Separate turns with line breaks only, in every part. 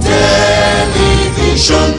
Television.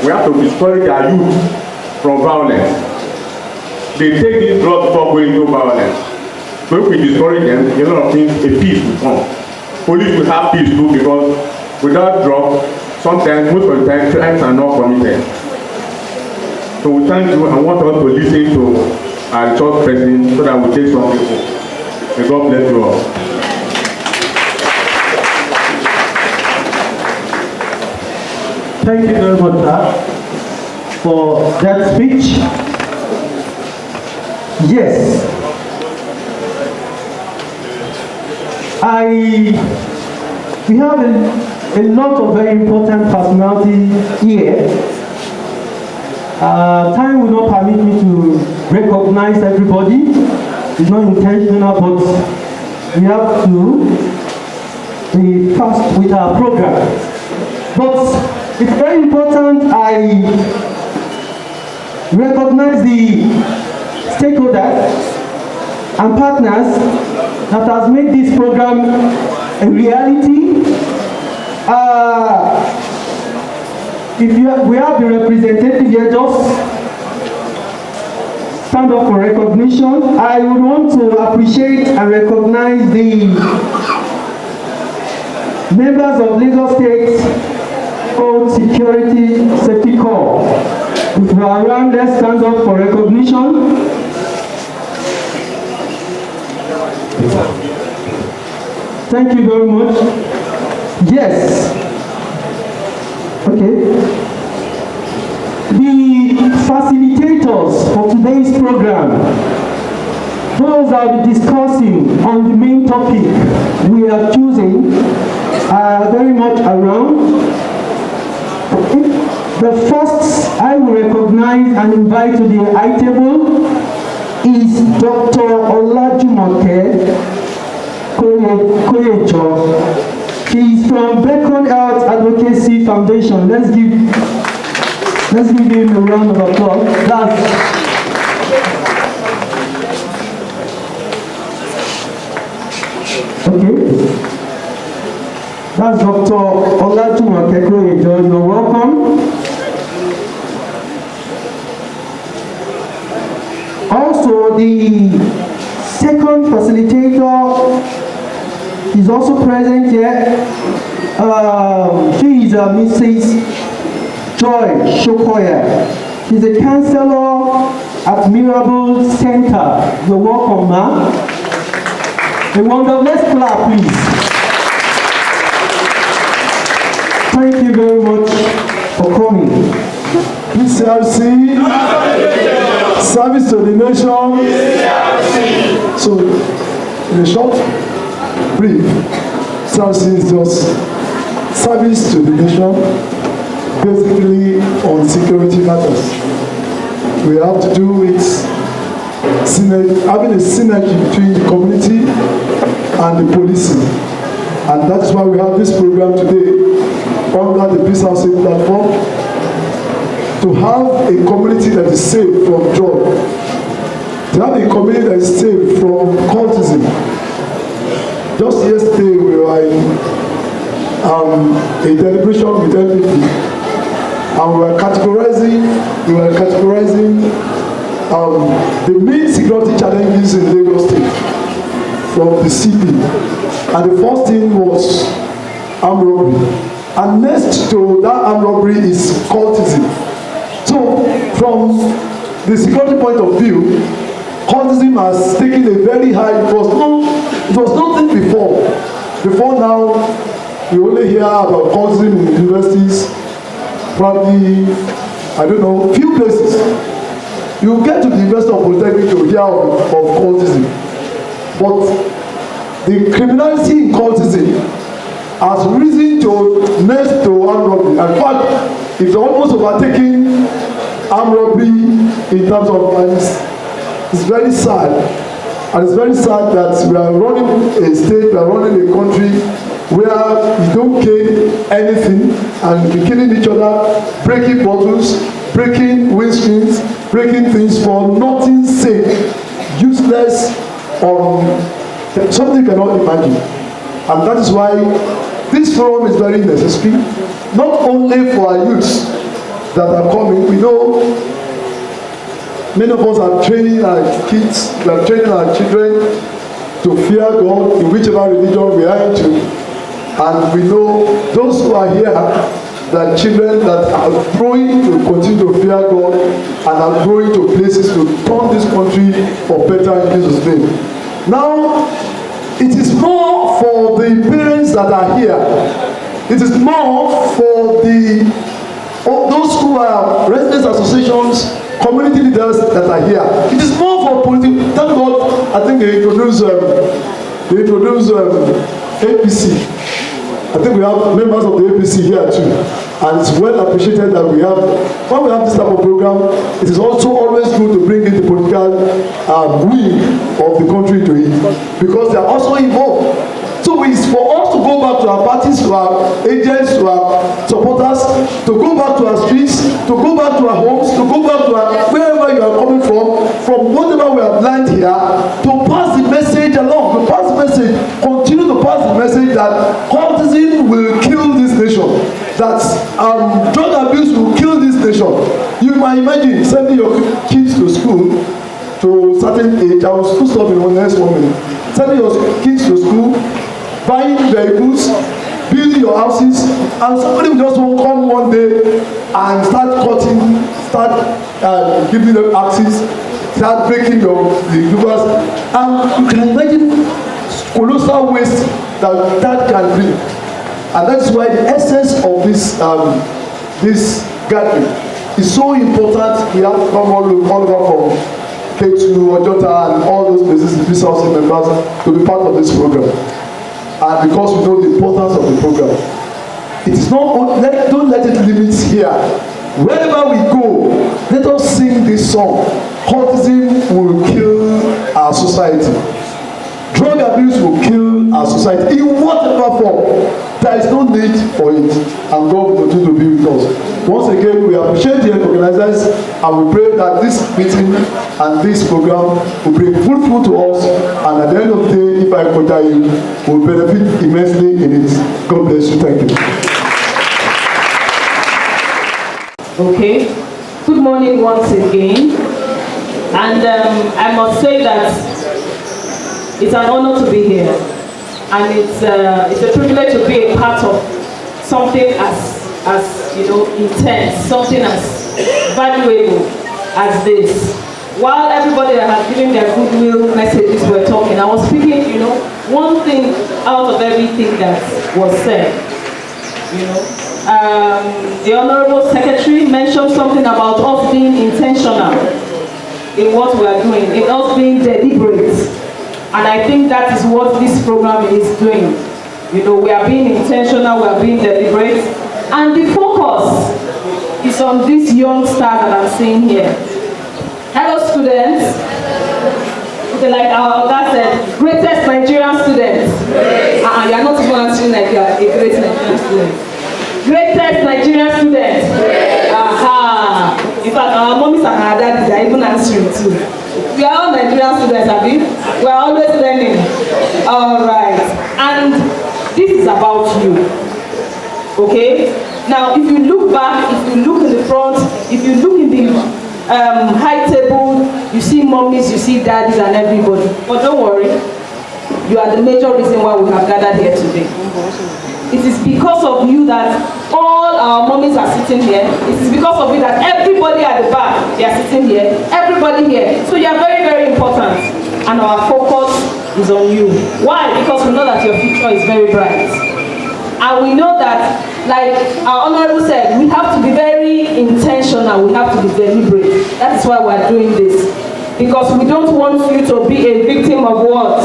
We have to discourage our youth from violence. They take these drugs before going into violence. So if we discourage them, a lot of things, a peace will come. Police will have peace too, because without drugs, sometimes, most of the time, crimes are not committed. So we thank you and want us to listen to our church president so that we take some people. May God bless you all.
Thank you very much, sir, for that speech. Yes, we have a lot of very important personality here. Time will not permit me to recognize everybody. It's not intentional, but we have to be fast with our program. But it's very important I recognize the stakeholders and partners that has made this program a reality. We have the representative here, just stand up for recognition. I would want to appreciate and recognize the members of Lagos State Security Safety Corps. If we are around, let's stand up for recognition. Thank you very much. Yes. Okay. The facilitators for today's program, those that will be discussing on the main topic we are choosing, are very much around. The first I will recognize and invite to the high table is Dr. Olajumoke Koyejo. She is from Beacon Health Advocacy Foundation. Let's give him a round of applause. Okay. That's Dr. Olajumoke Koyejo. You're welcome. Also, the second facilitator is also present here. She is Mrs. Joy Shokoya. She's a counselor at Mirable Center. You're welcome, ma'am. A wonderful, let's clap, please. Thank you very much for coming.
PCRC, service to the nation. So, in a short, brief, PCRC is just service to the nation, basically on security matters. We have to do with having a synergy between the community and the policing. And that's why we have this program today under the PCRC platform, to have a community that is safe from drug, to have a community that is safe from cultism. Just yesterday we were in a deliberation with NPP, and we were categorizing the main security challenges in Lagos State from the CP. And the first thing was armed robbery, and next to that armed robbery is cultism. So from the security point of view, cultism has taken a very high. It was nothing before. Before now, you only hear about cultism in universities, probably, I don't know, few places. You get to the University of Polytechnic to hear of cultism. But the criminality in cultism has risen to next to armed robbery. In fact, it's almost overtaking armed robbery in terms of, and it's very sad. And it's very sad that we are running a state, we are running a country where we don't care anything and we're killing each other, breaking bottles, breaking windscreens, breaking things for nothing sake, useless, something you cannot imagine. And that is why this forum is very necessary, not only for our youths that are coming. We know many of us are training our kids, we are training our children to fear God in whichever religion we are into. And we know those who are here, the children that are growing to continue to fear God and are growing to places to turn this country for better in Jesus' name. Now, it is more for the parents that are here. It is more for those who are residents associations, community leaders that are here. It is more for politics. Thank God, I think they introduced APC. I think we have members of the APC here too. And it's well appreciated that when we have this type of program, it is also always good to bring in the political wing of the country to it, because they are also involved. So it's for us to go back to our parties, to our agents, to our supporters, to go back to our streets, to go back to our homes, to go back to wherever you are coming from whatever we have learned here, to pass the message along, to pass the message, continue to pass the message that cultism will kill this nation, that drug abuse will kill this nation. You might imagine sending your kids to school to a certain age. I will school stop in the next 1 minute. Sending your kids to school, buying vehicles, building your houses, and somebody will just come one day and start cutting, start giving them axes, start breaking the doors, and you can imagine colossal waste that can bring. And that's why the essence of this gathering is so important. We have to come all over from Ketu, Ojota, and all those places, the Peace House members, to be part of this program. And because we know the importance of the program, it is not, don't let it limit here. Wherever we go, let us sing this song. Cultism will kill our society. Drug abuse will kill our society in whatever form. There is no need for it, and God will continue to be with us. Once again, we appreciate the organizers, and we pray that this meeting and this program will bring fruitful to us, and at the end of the day, if I contact you, will benefit immensely in it. God bless you. Thank you.
Okay. Good morning once again, and I must say that it's an honor to be here, and it's a privilege to be a part of something as you know, intense, something as valuable as this. While everybody that has given their goodwill messages were talking, I was speaking, you know, one thing out of everything that was said. You know, the Honorable Secretary mentioned something about us being intentional in what we are doing, in us being deliberate. And I think that is what this program is doing. You know, we are being intentional, we are being deliberate. And the focus is on these young stars that I'm seeing here. Hello students. Okay, like our guy said, greatest Nigerian students. You are not even answering like you are a great Nigerian student. Greatest Nigerian students. Aha. In fact, our mommies and our daddies are even answering too. We are all Nigerian students, Abi. We are always learning. All right. And this is about you. Okay? Now, if you look back, if you look in the front, if you look in the high table, you see mommies, you see daddies and everybody. But don't worry. You are the major reason why we have gathered here today. It is because of you that all our mummies are sitting here. It is because of you that everybody at the back, they are sitting here. Everybody here. So you are very, very important. And our focus is on you. Why? Because we know that your future is very bright. And we know that, like our Honorable said, we have to be very intentional. We have to be deliberate. That is why we are doing this. Because we don't want you to be a victim of what?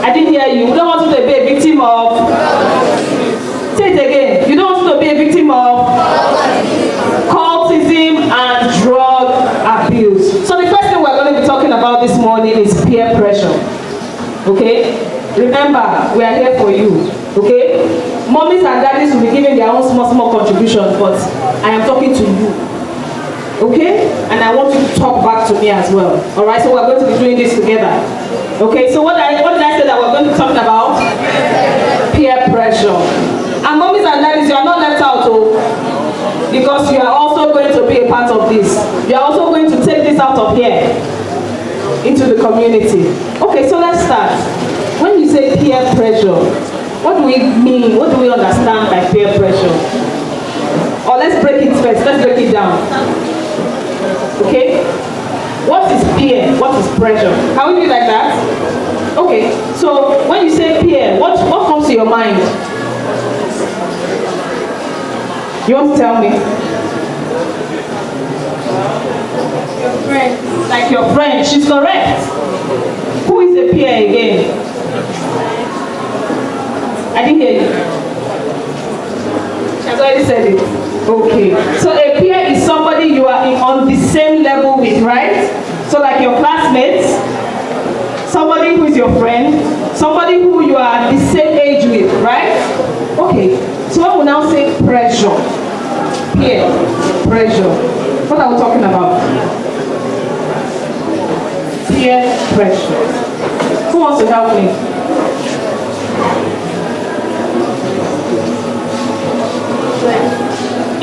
I didn't hear you. We don't want you to be a victim of... Say it again. You don't want you to be a victim of cultism and drug abuse. So the first thing we're going to be talking about this morning is peer pressure. Okay? Remember, we are here for you. Okay? Mommies and daddies will be giving their own small contributions, but I am talking to you. Okay? And I want you to talk back to me as well. Alright? So we're going to be doing this together. Okay? So what did I say that we're going to be talking about? Peer pressure. And mommies and daddies, you are not left out, because you are also going to be a part of this. You are also going to take this out of here into the community. Okay, so let's start. When you say peer pressure, what do we mean? What do we understand by peer pressure? Or let's break it first. Let's break it down. Okay? What is peer? What is pressure? Can we do it like that? Okay, so when you say peer, what comes to your mind? You want to tell me?
Your friend.
Like your friend. She's correct. Who is a peer again? I didn't hear you. She has already said it. Okay. So a peer is somebody you are on the same level with, right? So like your classmates, somebody who is your friend, somebody who you are the same age with, right? Okay. So I will now say pressure. Peer pressure. What are we talking about? Peer pressure. Who wants to help me?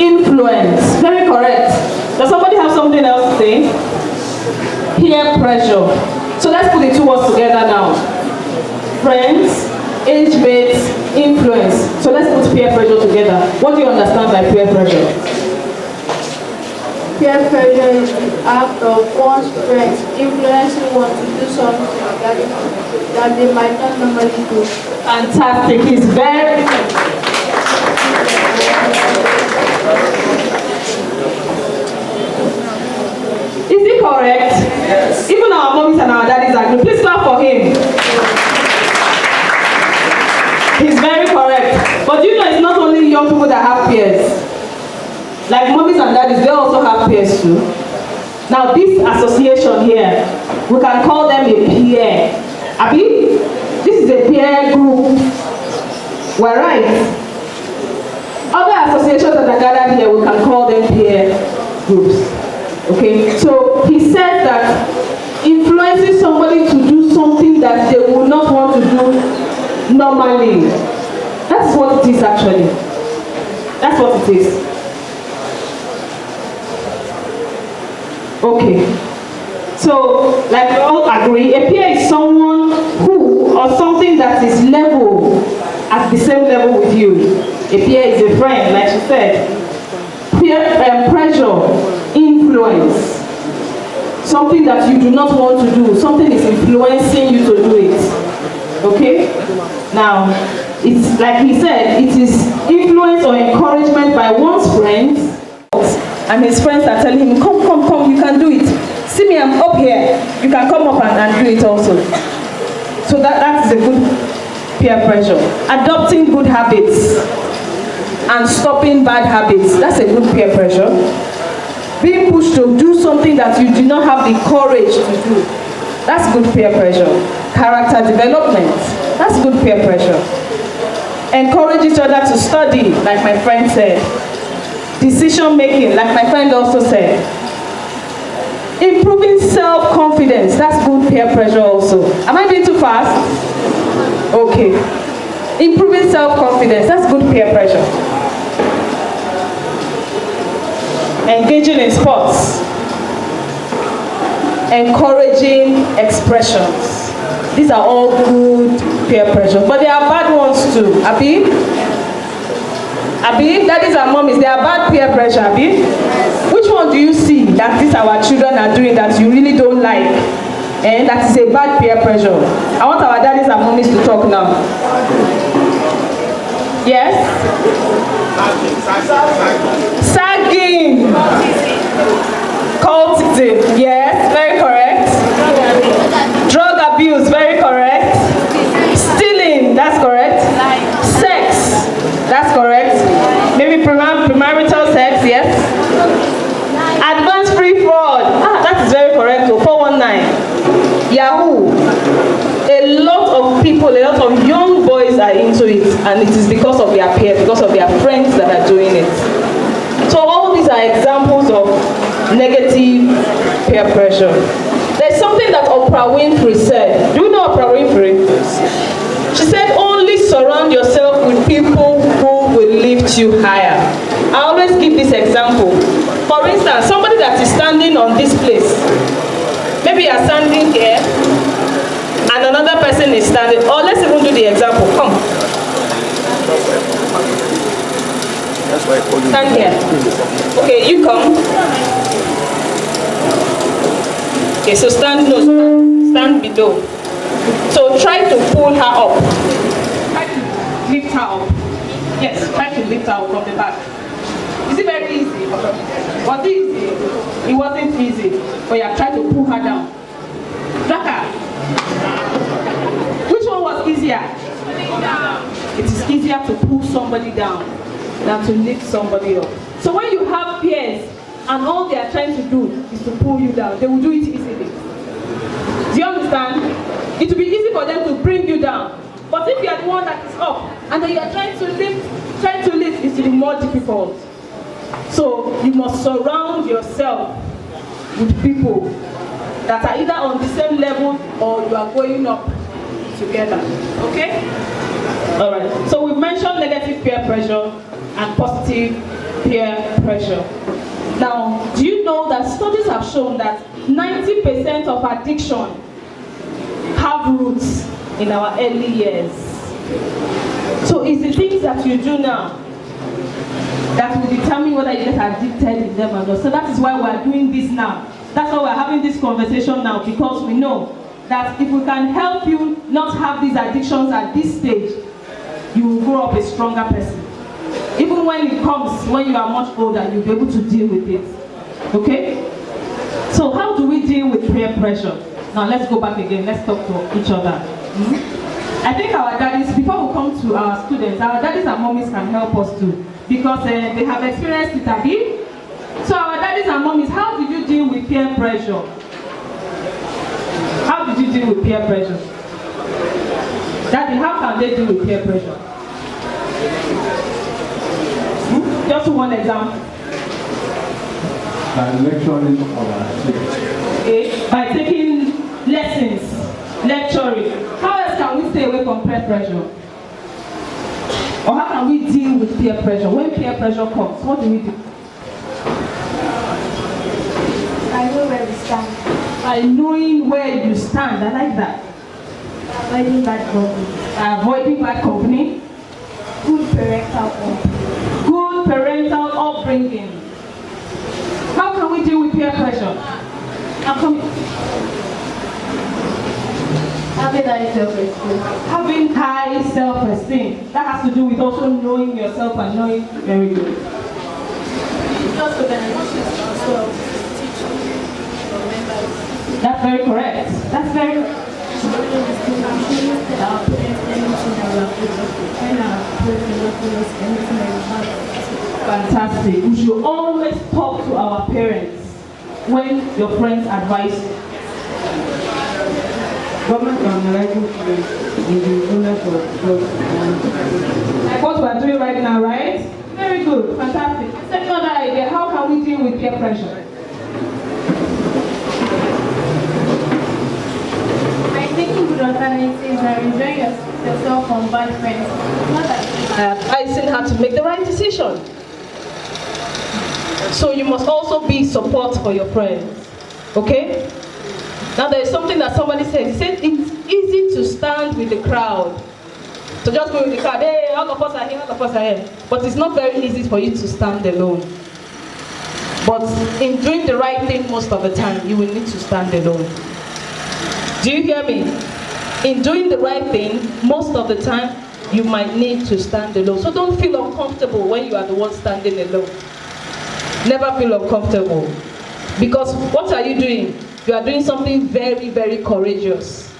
Influence. Very correct. Does somebody have something else to say? Peer pressure. So let's put the two words together now. Friends, age mates, influence. So let's put peer pressure together. What do you understand by peer pressure?
Peer pressure is the act of one's friends influencing one to do something that they might not normally do.
Fantastic. It's very... Is it correct? Yes. Even our mommies and our daddies agree. Please clap for him. He's very correct. But you know, it's not only young people that have peers. Like mommies and daddies, they also have peers too. Now this association here, we can call them a peer. Abi? This is a peer group. We're right. Other associations that are gathered here, we can call them peer groups. Okay, so he said that influencing somebody to do something that they would not want to do normally. That's what it is actually. That's what it is. Okay. So, like we all agree, a peer is someone who or something that is level at the same level with you. A peer is a friend, like she said. Peer pressure, influence. Something that you do not want to do. Something is influencing you to do it. Okay? Now, it's like he said, it is influence or encouragement by one's friends. And his friends are telling him, come, you can do it. See me, I'm up here. You can come up and do it also. So that is a good peer pressure. Adopting good habits and stopping bad habits. That's a good peer pressure. Being pushed to do something that you do not have the courage to do. That's good peer pressure. Character development. That's good peer pressure. Encourage each other to study, like my friend said. Decision making, like my friend also said. Improving self-confidence. That's good peer pressure also. Am I being too fast? Okay. Improving self-confidence. That's good peer pressure. Engaging in sports. Encouraging expressions. These are all good peer pressure. But there are bad ones too, Abi? Abi, daddies and mommies, they are bad peer pressure, Abi? Which one do you see that these our children are doing that you really don't like? And that is a bad peer pressure. I want our daddies and mommies to talk now. Yes? Sagging. Cultism. Yes, very correct. Drug abuse, very correct. Stealing, that's correct. Sex, that's correct. Maybe premarital sex, yes. Advance free fraud, that is very correct. 419. Yahoo. A lot of people, a lot of young boys are into it, and it is because of their peers, because of their friends that are doing it. So all these are examples of negative peer pressure. There's something that Oprah Winfrey said. Do you know Oprah Winfrey? She said, only surround yourself with people who will lift you higher. I always give this example. For instance, somebody that is standing on this place, maybe you are standing here, and another person is standing, or let's even do the example. Come. Stand here. Okay, you come. Okay, so stand below. So try to pull her up. Try to lift her up. Yes, try to lift her up from the back. Is it very easy? Was it easy? It wasn't easy. But you have tried to pull her down. Drag her. Which one was easier? It is easier to pull somebody down than to lift somebody up. So when you have peers and all they are trying to do is to pull you down, they will do it easily. Do you understand? It will be easy for them to bring you down. But if you are the one that is up and then you are trying to lift, it will be more difficult. So you must surround yourself with people that are either on the same level or you are going up together. Okay? Alright. So we've mentioned negative peer pressure and positive peer pressure. Now, do you know that studies have shown that 90% of addiction have roots in our early years? So it's the things that you do now that will determine whether you get addicted in them or not. So that is why we are doing this now. That's why we're having this conversation now, because we know that if we can help you not have these addictions at this stage, you will grow up a stronger person. Even when it comes, when you are much older, you'll be able to deal with it. Okay? So how do we deal with peer pressure? Now let's go back again. Let's talk to each other. I think our daddies, before we come to our students, our daddies and mommies can help us too, because they have experienced it a bit. So our daddies and mommies, how did you deal with peer pressure? How did you deal with peer pressure? Daddy, how can they deal with peer pressure? Just one example.
By lecturing our students.
Okay. By taking lessons, lecturing. How else can we stay away from peer pressure? Or how can we deal with peer pressure? When peer pressure comes, what do we do?
I know where we stand.
By knowing where you stand. I like that.
Avoiding bad company.
Avoiding bad company.
Good parental upbringing.
Good parental upbringing. How can we deal with peer pressure? How come?
Having high self-esteem.
Having high self-esteem. That has to do with also knowing yourself and knowing very good.
Just organizations also teach your members.
That's very correct. That's very correct. Fantastic. We should always talk to our parents when your friends advise you. Like what we are doing right now, right? Very good. Fantastic. Second other idea, how can we deal with peer pressure?
By taking good alternatives and enjoying yourself from bad friends. Not that
Advising her to make the right decision. So you must also be support for your friends. Okay? Now there is something that somebody said. He said, if easy to stand with the crowd. So just go with the crowd, hey, all of us are here, all of us are here. But it's not very easy for you to stand alone. But in doing the right thing most of the time, you will need to stand alone. Do you hear me? In doing the right thing, most of the time, you might need to stand alone. So don't feel uncomfortable when you are the one standing alone. Never feel uncomfortable. Because what are you doing? You are doing something very, very courageous.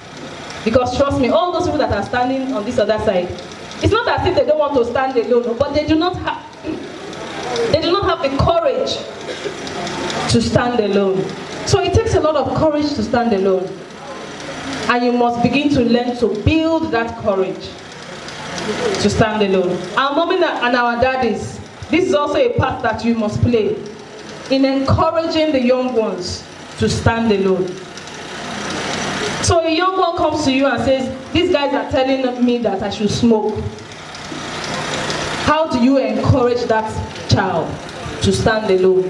Because trust me, all those people that are standing on this other side, it's not as if they don't want to stand alone, but they do not have the courage to stand alone. So it takes a lot of courage to stand alone. And you must begin to learn to build that courage to stand alone. Our mommy and our daddies, this is also a part that you must play in encouraging the young ones to stand alone. So a young one comes to you and says, these guys are telling me that I should smoke. How do you encourage that child to stand alone?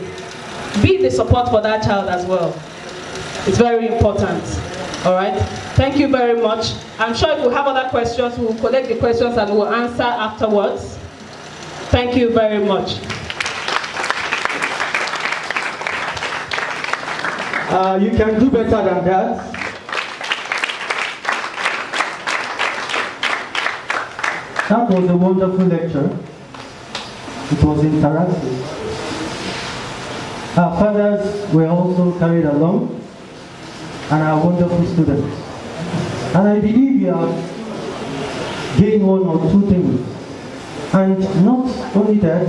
Be the support for that child as well. It's very important. All right? Thank you very much. I'm sure if we have other questions, we will collect the questions and we'll answer afterwards. Thank you very much.
You can do better than that. That was a wonderful lecture. It was interactive. Our fathers were also carried along, and our wonderful students. And I believe you have gained one or two things. And not only that,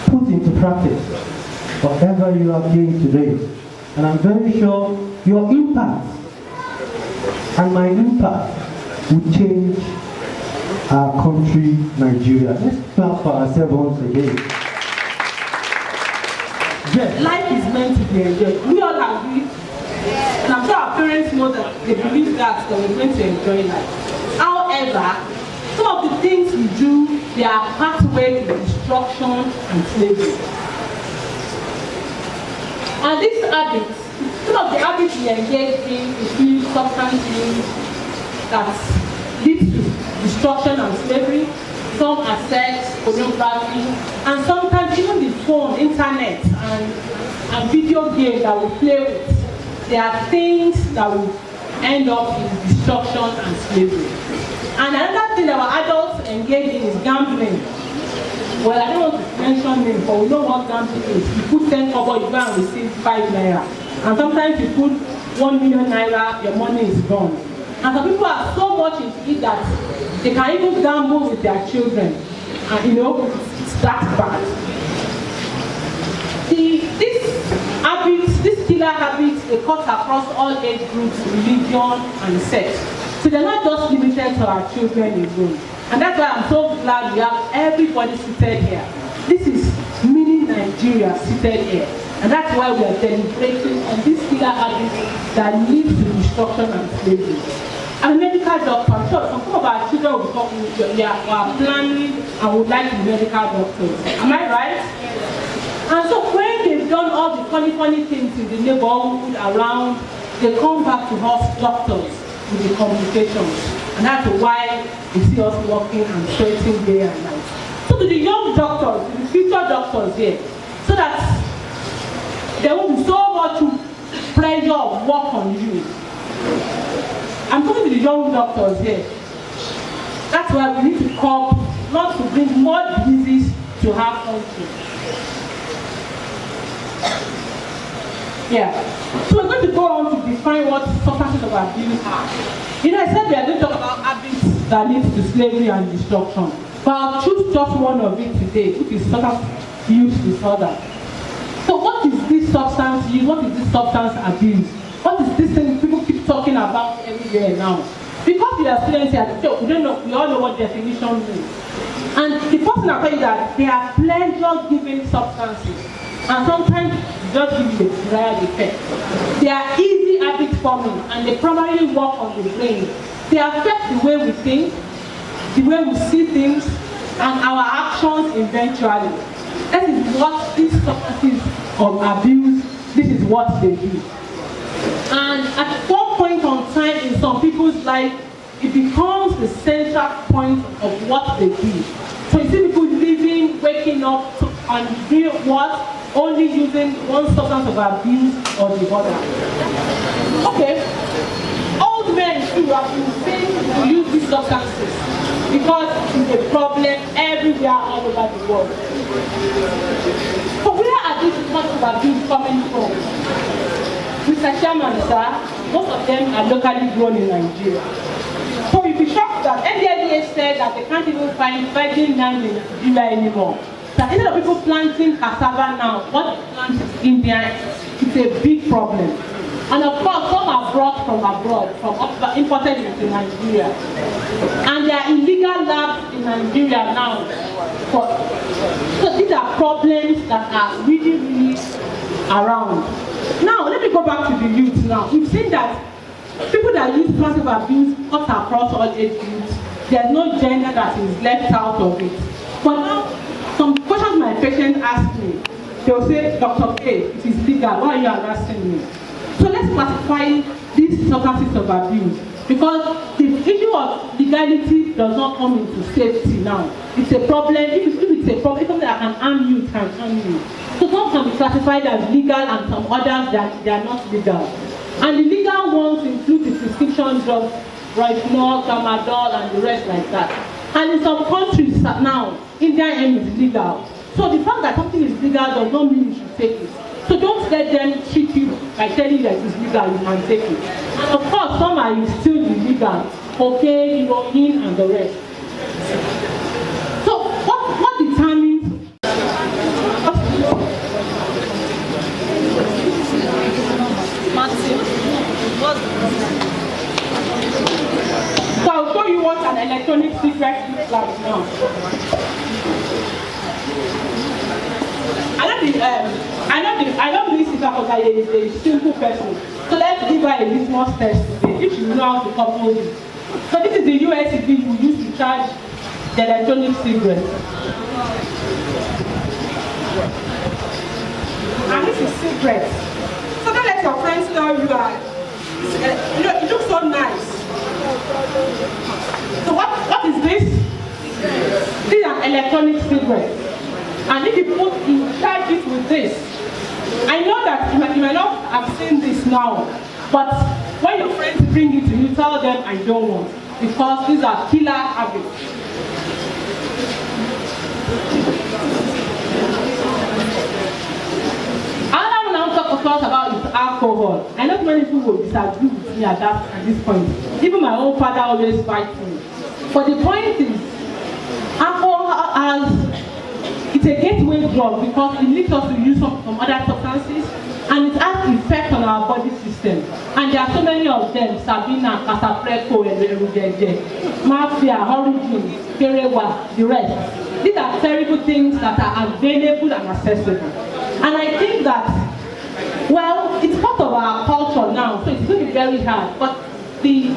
put into practice whatever you have gained today. And I'm very sure your impact and my impact will change our country, Nigeria. Let's clap for ourselves once again.
Yes, life is meant to be enjoyed. We all agree. And I'm sure our parents know that they believe that we're meant to enjoy life. However, some of the things we do, they are pathways to destruction and slavery. And these habits, some of the habits we engage in include substance use that leads to destruction and slavery. Some are sex, pornography, and sometimes even the phone, internet, and video games that we play with. There are things that will end up in destruction and slavery. And another thing that our adults engage in is gambling. Well, I don't want to mention names, but we know what gambling is. You put 10 kobo, you go and receive 5 naira. And sometimes you put 1 million naira, your money is gone. And some people are so much into it that they can even gamble with their children. And you know, it's that bad. These killer habits, they cut across all age groups, religion, and sex. So they're not just limited to our children alone. And that's why I'm so glad we have everybody seated here. This is mini Nigeria seated here. And that's why we are deliberating on these killer habits that lead to destruction and slavery. I'm a medical doctor. I'm sure some of our children will come with are planning and would like to be medical doctors. Am I right? And so when they've done all the funny things in the neighborhood around, they come back to us doctors with the complications. And that's why you see us working and sweating day and night. So to the young doctors, to the future doctors here, so that there won't be so much pressure of work on you. I'm talking to the young doctors here. That's why we need to come, not to bring more diseases to our country. Yeah. So we're going to go on to define what substances of abuse are. You know, I said we are going to talk about habits that lead to slavery and destruction. But I'll choose just one of it today, which is substance use disorder. So what is this substance use? What is this substance abuse? What is this thing people keep talking about everywhere now? Because we are students here, we don't know, we all know what definition means. And the person will tell you that they are pleasure-giving substances. And sometimes just give you the desired effect. They are easy habit forming and they primarily work on the brain. They affect the way we think, the way we see things, and our actions eventually. That is what these substances of abuse, this is what they do. And at one some point on time in some people's life, it becomes the central point of what they do. So you see people living, waking up, and doing what? Only using one substance of abuse or the other. Okay, old men too have been saying to use these substances because it's a problem everywhere all over the world. So where are these substances of abuse coming from? Mr. Chairman, sir, most of them are locally grown in Nigeria. So you'll be shocked that NDLEA said that they can't even find virgin land in Nigeria anymore. That instead of people planting cassava now, what they plant in India, it's a big problem. And of course, some are brought from abroad, imported into Nigeria. And there are illegal labs in Nigeria now. So these are problems that are really, really around. Now, let me go back to the youth now. We've seen that people that use passive abuse cut across all age groups. There's no gender that is left out of it. But now, some questions my patient ask me, they'll say, Dr. K, it is legal, why are you harassing me? So let's classify these substances of abuse, because the issue of legality does not come into safety now. It's a problem. If it's a problem, something that can harm you, it can harm you. So some can be classified as legal and some others that they are not legal. And the legal ones include the prescription drugs, Rohypnol, Tramadol, and the rest like that. And in some countries now, Indian hemp is legal. So the fact that something is legal does not mean you should take it. So don't let them treat you by telling you that it's legal, you can take it. And of course, some are still illegal, cocaine, heroin, and the rest. So what determines? So I'll show you what an electronic cigarette looks like now. I don't believe Sister is a simple person. So let's give her a litmus test today, if you know how to compose it. So this is the USB you use to charge the electronic cigarette. And this is cigarette. So don't let your friends tell you that it looks so nice. So what is this? This is an electronic cigarette. And if you charge it with this, I know that you might not have seen this now, but when your friends bring it to you, tell them I don't want, because these are killer habits. Another one I want to talk about is alcohol. I know many people will disagree with me at this point. Even my own father always fights me. But the point is, alcohol it's a gateway drug because it leads us to use some other substances, and it has effect on our body system. And there are so many of them: Sabina, Casapreco, Mafia, Origin, Kerewa, the rest. These are terrible things that are available and accessible. And I think that, well, it's part of our culture now, so it's going to be very hard. But the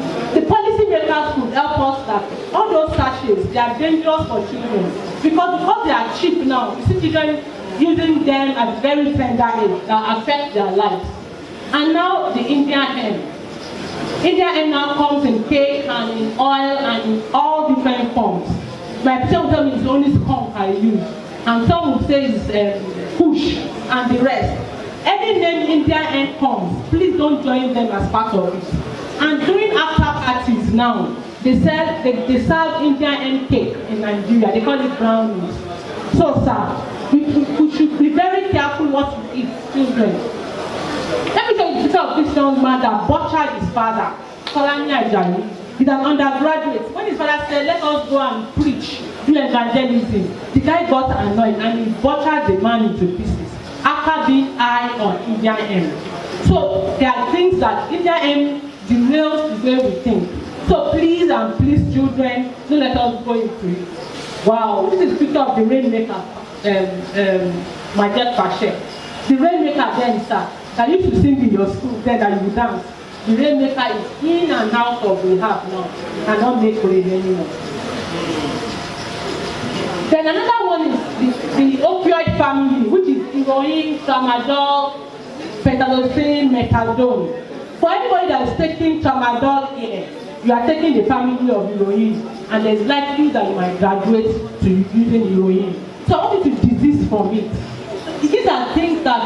policy makers could help us that all those sachets, they are dangerous for children. Because they are cheap now, you see children using them at very tender age that affect their lives. And now the Indian hemp. Indian hemp now comes in cake and in oil and in all different forms. My patient will tell me it's only skunk I use. And some will say it's push and the rest. Any name Indian hemp comes, please don't join them as part of it. And during after parties now, they serve Indian hemp cake in Nigeria. They call it brownies. So, sir, we should be very careful what we eat, children. Let me tell you the story of this young man that butchered his father, Kolani Ajani. He's an undergraduate. When his father said, let us go and preach, do evangelism, the guy got annoyed and he butchered the man into pieces after being high on Indian hemp. So, there are things that Indian hemp derails the way we think. So please and please, children, don't let us go into it. Wow, this is a picture of the rainmaker, my dear Pashe. The rainmaker then, sir, that used to sing in your school, then that you dance. The rainmaker is in and out of rehab now. You cannot make rain anymore. Then another one is the opioid family, which is heroin, tramadol, pentazocine, methadone. For anybody that is taking tramadol here, you are taking the family of heroin, and there's likely that you might graduate to using heroin. So I want you to desist from it. These are things that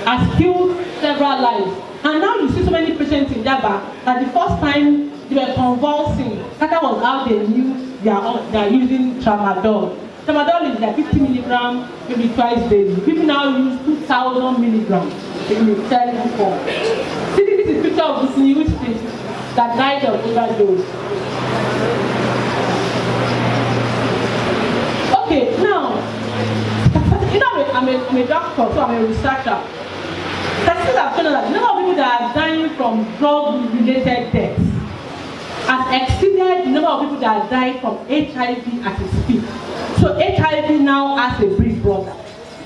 have killed several lives. And now you see so many patients in Yaba that the first time they were convulsing, that was how they knew they are using tramadol. Tramadol is like 50 milligrams maybe twice daily. People now use 2,000 milligrams in a terrible form. See, this is a picture of this new thing that died of overdose. Okay, now, you know, I'm a doctor, so I'm a researcher. Statistics have shown that the number of people that are dying from drug-related deaths has exceeded the number of people that are dying from HIV at its peak. So HIV now has a big brother,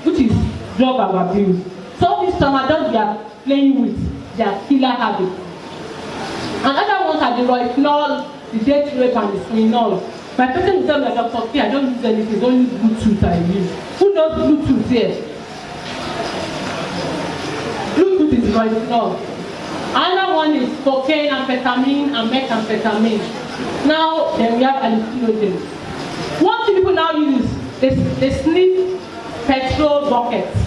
which is drug abuse. So these tramadol we are playing with, they are killer habits. And other ones are the rohypnol, the date rape, and the spinol. My patient will tell me, Dr. K, I don't use anything, only Bluetooth I use. Who knows Bluetooth here? Bluetooth is rohypnol. Another one is cocaine, amphetamine, and methamphetamine. Now, then we have hallucinogens. One thing people now use is they sniff petrol buckets,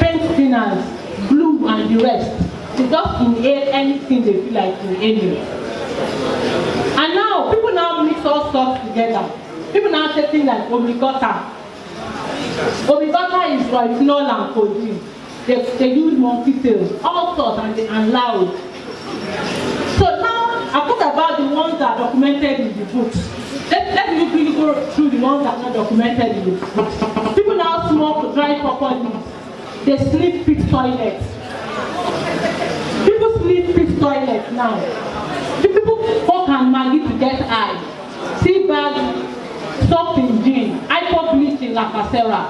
paint thinners, glue, and the rest. They just inhale anything they feel like inhaling. And now, people now mix all sorts together. People now say things like omigota. Omigota is rohypnol and codeine. They use monkey tails, all sorts, and loud. So now, I talk about the ones that are documented in the books. Let me quickly go through the ones that are not documented in the books. People now smoke dry purple leaves. They sleep pit toilets. People sleep pit toilets now. People fuck and Maggi to get high. Tea bag, soaked in gin, hypo-bleach in Lacacera,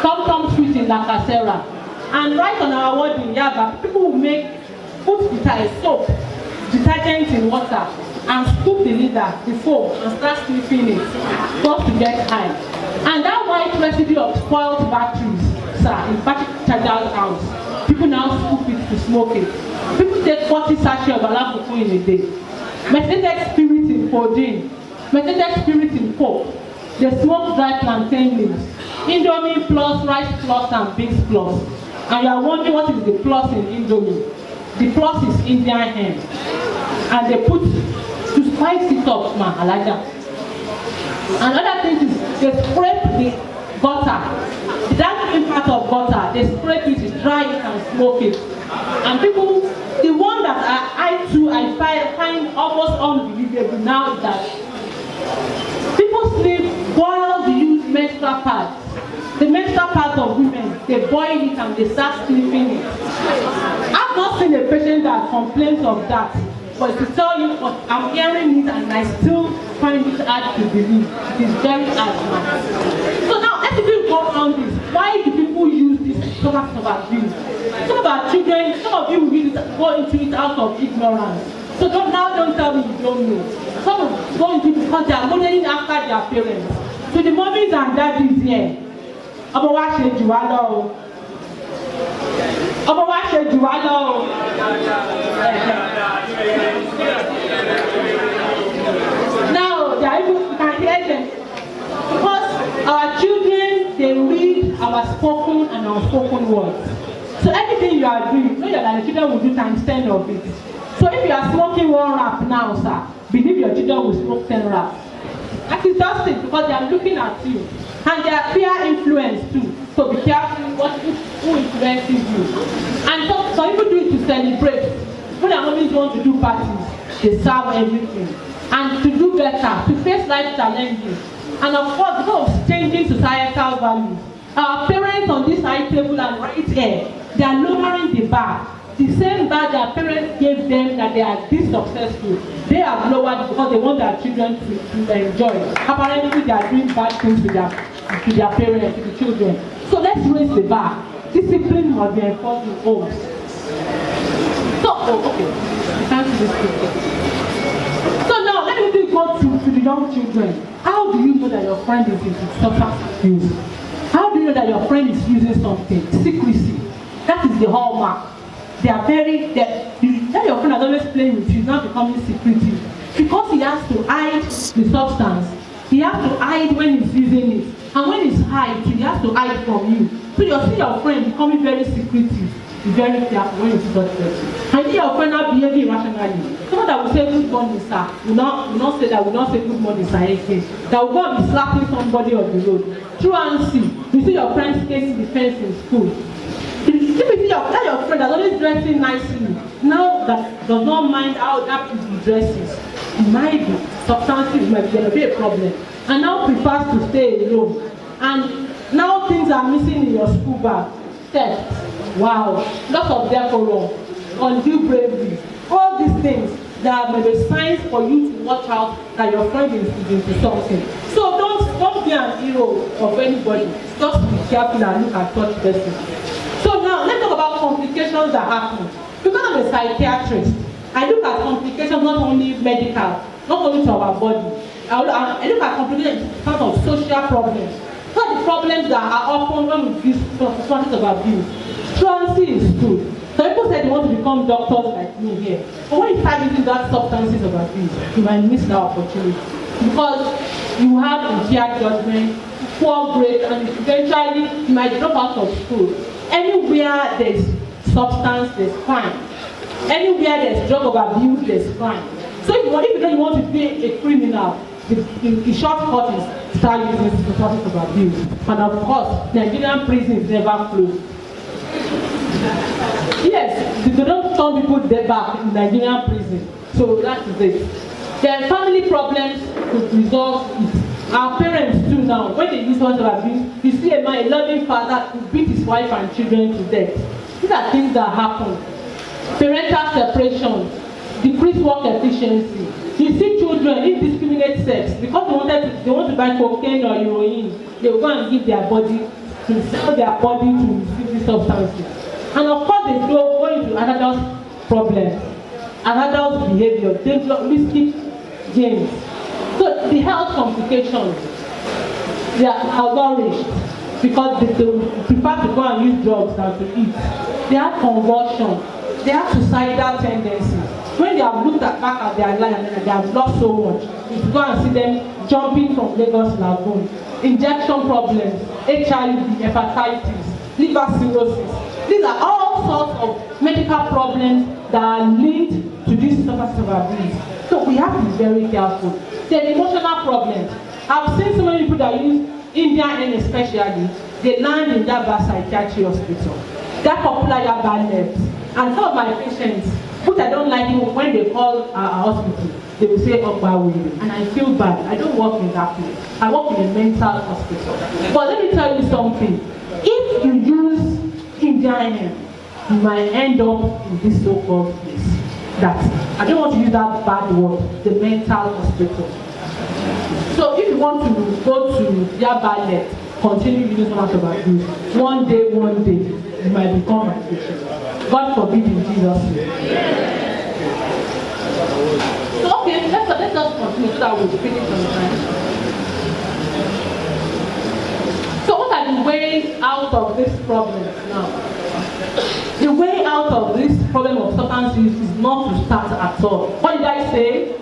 tom-tom sweet in Lacacera. And right on our ward in Yaba, people will put soap, detergent in water, and scoop the leather, the foam, and start sniffing it, just to get high. And that white residue of spoiled batteries, sir, in battery charger's house, people now scoop it to smoke it. People take 40 sachets of alafufu in a day. Methylated spirit in codeine, methylated spirit in coke. They smoke dry plantain leaves, Indomie plus, rice plus, and beans plus. And you are wondering what is the plus in Indomie. The plus is Indian hen. And they put, to spice it up, man, I like that. Another thing is, they scrape the butter. That impact of butter, they scrape it, dry it, and smoke it. And people, the one that I find almost unbelievable now is that people boil the used menstrual pads. The menstrual pads of women, they boil it and they start sniffing it. I've not seen a patient that complains of that, but to tell you what, I'm hearing it and I still find it hard to believe. It is very hard now. So now, let's even go on this. Why do people use this so much of abuse? Some of our children, some of you will go into it out of ignorance. So don't tell me you don't know. Some will go into it because they are modeling after their parents. So the mommies and daddies here, ọmọ wa ṣe jù wá lọ o. Ọmọ wa ṣe jù wá lọ o. Now, they are able to can hear them. Because our children, they read our spoken and unspoken words. So anything you are doing, know that the children will do times 10 of it. So if you are smoking one wrap now, sir, believe your children will smoke 10 wraps. That is just it, because they are looking at you. And they are peer influence too. So be careful who influences you. And so some people do it to celebrate. When their mommies want to do parties, they serve everything. And to do better, to face life challenges. And of course, because of changing societal values, our parents on this high table and right here, they are lowering the bar. The same bar their parents gave them that they are this successful, they have lowered because they want their children to enjoy. Apparently, they are doing bad things to their parents, to the children. So let's raise the bar. Discipline must be enforced in homes. So, okay. Thank you, this picture. So now, let me go to the young children. How do you know that your friend is into substance abuse? How do you know that your friend is using something? Secrecy. That is the hallmark. They are very,
tell your friend that's always playing with you is not becoming secretive because he has to hide the substance. He has to hide when he's using it. And when he's hide, he has to hide from you. So you see your friend becoming very secretive, very careful when you see such person. And see your friend not behaving irrationally. Someone that will say good morning, sir, will not say good morning, sir, again. That will go and be slapping somebody on the road. True and see, you see your friends taking defense in school. If you see your friend that's always dressing nicely, now that does not mind how that people dresses, it might be substantive, might be a problem. And now prefers to stay alone. And now things are missing in your school bag. Theft, wow, lots of decorum, undue bravery, all these things that may be signs for you to watch out that your friend is into something. So don't be an hero of anybody. Just be careful and look at such person. So now let's talk about complications that happen. Because I'm a psychiatrist, I look at complications not only medical, not only to our body. I look at complications in terms of social problems. So the problems that are often when we use substances of abuse. Truancy is good. So people say they want to become doctors like me here. But when you start using that substances of abuse, you might miss that opportunity. Because you have impaired judgment, poor grades, and eventually you might drop out of school. Anywhere there's substance, there's crime. Anywhere there's drug of abuse, there's crime. So if you don't want to be a criminal, the shortcut is start using substances of abuse. And of course, Nigerian prisons never close. Yes, they don't turn people dead back in Nigerian prison. So that is it. Their family problems could resolve it. Our parents too now, when they use substance of abuse, you see a man, a loving father who beat his wife and children to death. These are things that happen. Parental separation, decreased work efficiency. You see children indiscriminate sex because they want to buy cocaine or heroin. They will go and give their body to sell their body to receive these substances. And of course they go into adult problems, adult behavior, risky games. So the health complications, they are malnourished because they prefer to go and use drugs than to eat. They have convulsion. They have suicidal tendencies. When they have looked back at their life and they have lost so much, you go and see them jumping from Lagos Lagoon. Injection problems, HIV, hepatitis, liver cirrhosis. These are all sorts of medical problems that are linked to these substances of abuse. So we have to be very careful. There are emotional problems. I've seen so many people that use Indian and especially, they land in that bad psychiatry hospital. That popular Yaba nerves. And some of my patients, which I don't like even when they call our hospital, they will say, oh, wow, and I feel bad. I don't work in that place. I work in a mental hospital. But let me tell you something. If you use Indian, you might end up in this so-called place. That, I don't want to use that bad word, the mental hospital. So if you want to go to Yaba net, continue using so much of abuse, one day, you might become a patient. God forbid in Jesus' name. So okay, let's just continue so that we'll finish on time. So what are the ways out of this problem now? The way out of this problem of substance use is not to start at all. What did I say?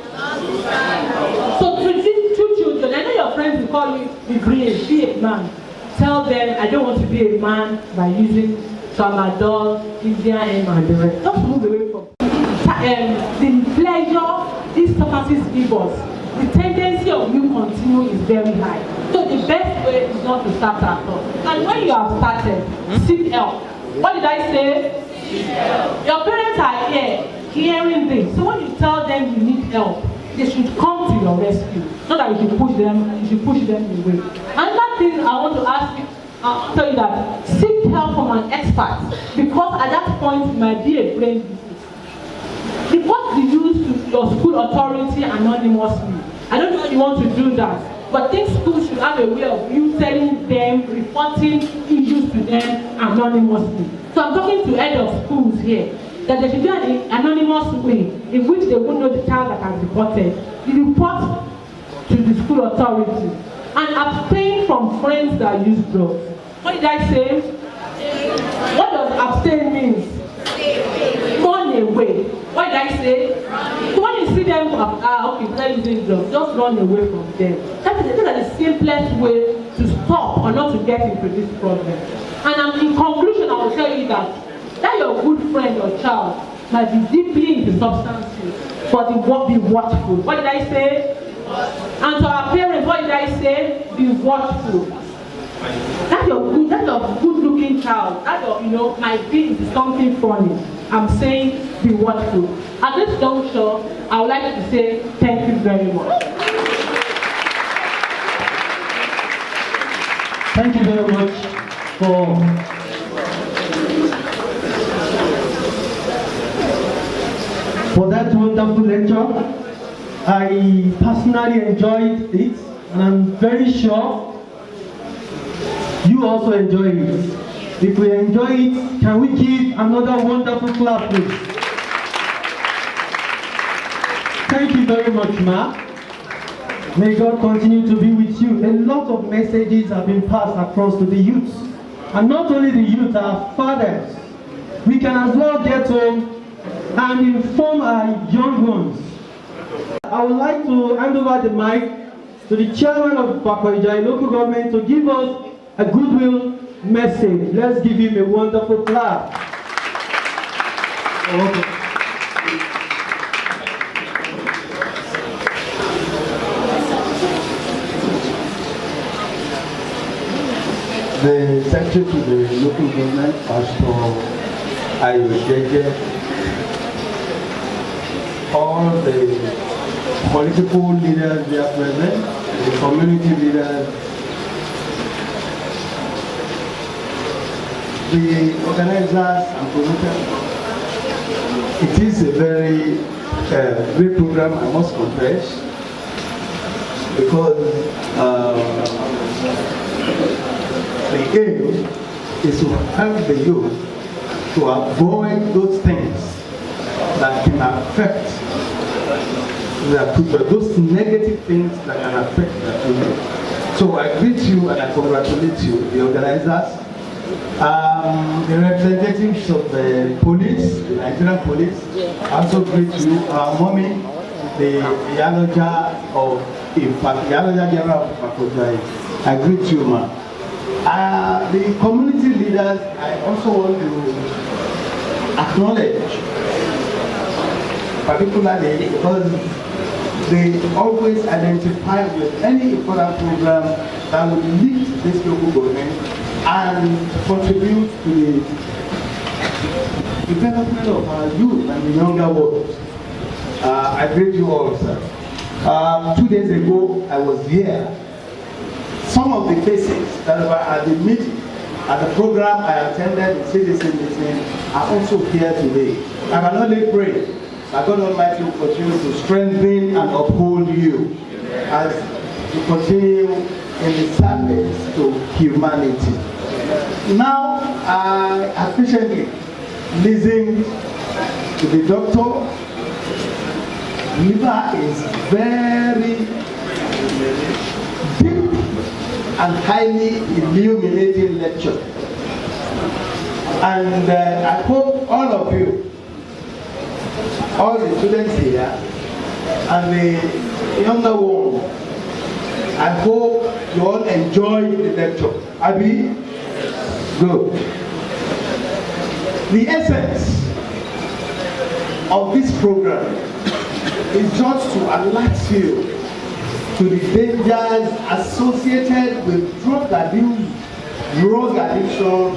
So to these two children, I know your friends will call you be a man. Tell them I don't want to be a man by using tramadol, Indian and the rest. Just move away from the pleasure these substances give us. The tendency of you continue is very high. So the best way is not to start at all. And when you have started, seek help. What did I say? Your parents are here, hearing this. So when you tell them you need help, they should come to your rescue. Not that you should push them away. Another thing I want to ask you, I'll tell you that seek help from an expert because at that point it might be a brain disease. Report the use to your school authority anonymously. I don't know if you want to do that, but think schools should have a way of you telling them, reporting issues to them anonymously. So I'm talking to head of schools here that there should be an anonymous way in which they won't know the child that has reported. You report to the school authority and abstain from friends that use drugs. What did I say? What does abstain mean? Run away. What start using drugs, just run away from them. That is the simplest way to stop or not to get into this problem. And in conclusion, I will tell you that your good friend or child might be deeply into substances, but be watchful. What did I say? And to our parents, what did I say? Be watchful. That's your good-looking child. That might be into something funny. I'm saying be watchful. At this juncture, I would like to say thank you very much.
Thank you very much for that wonderful lecture. I personally enjoyed it, and I'm very sure you also enjoy it. If we enjoy it, can we give another wonderful clap, please? Thank you very much, Ma. May God continue to be with you. A lot of messages have been passed across to the youth. And not only the youth, our fathers. We can as well get home and inform our young ones. I would like to hand over the mic to the chairman of Bakwa local government to give us a goodwill message. Let's give him a wonderful clap. Okay.
The secretary to the local government, Pastor Ayodeje, all the political leaders there present, the community leaders, the organizers and promoters. It is a very great program, I must confess, because the aim is to help the youth to avoid those things that can affect those negative things that can affect the youth. So I greet you and I congratulate you, the organizers, the representatives of the police, the Nigerian police. I also greet you, our mommy, the Yaloja of Yaloja General of Bakwa. I greet you, ma. The community leaders, I also want to acknowledge, particularly because they always identify with any important program that would lift this local government and contribute to the development of our youth and the younger world. I greet you all, sir. 2 days ago, I was here. Some of the faces that were at the meeting, at the program I attended, the citizen meeting, are also here today. I can only pray that God Almighty will continue to strengthen and uphold you as you continue in the service to humanity. Now, I efficiently listened to the doctor. Liver is very deep and highly illuminating lecture. And I hope all of you, all the students here, and the younger ones, I hope you all enjoyed the lecture. Abi? Good. The essence of this program is just to alert you to the dangers associated with drug abuse, drug addiction,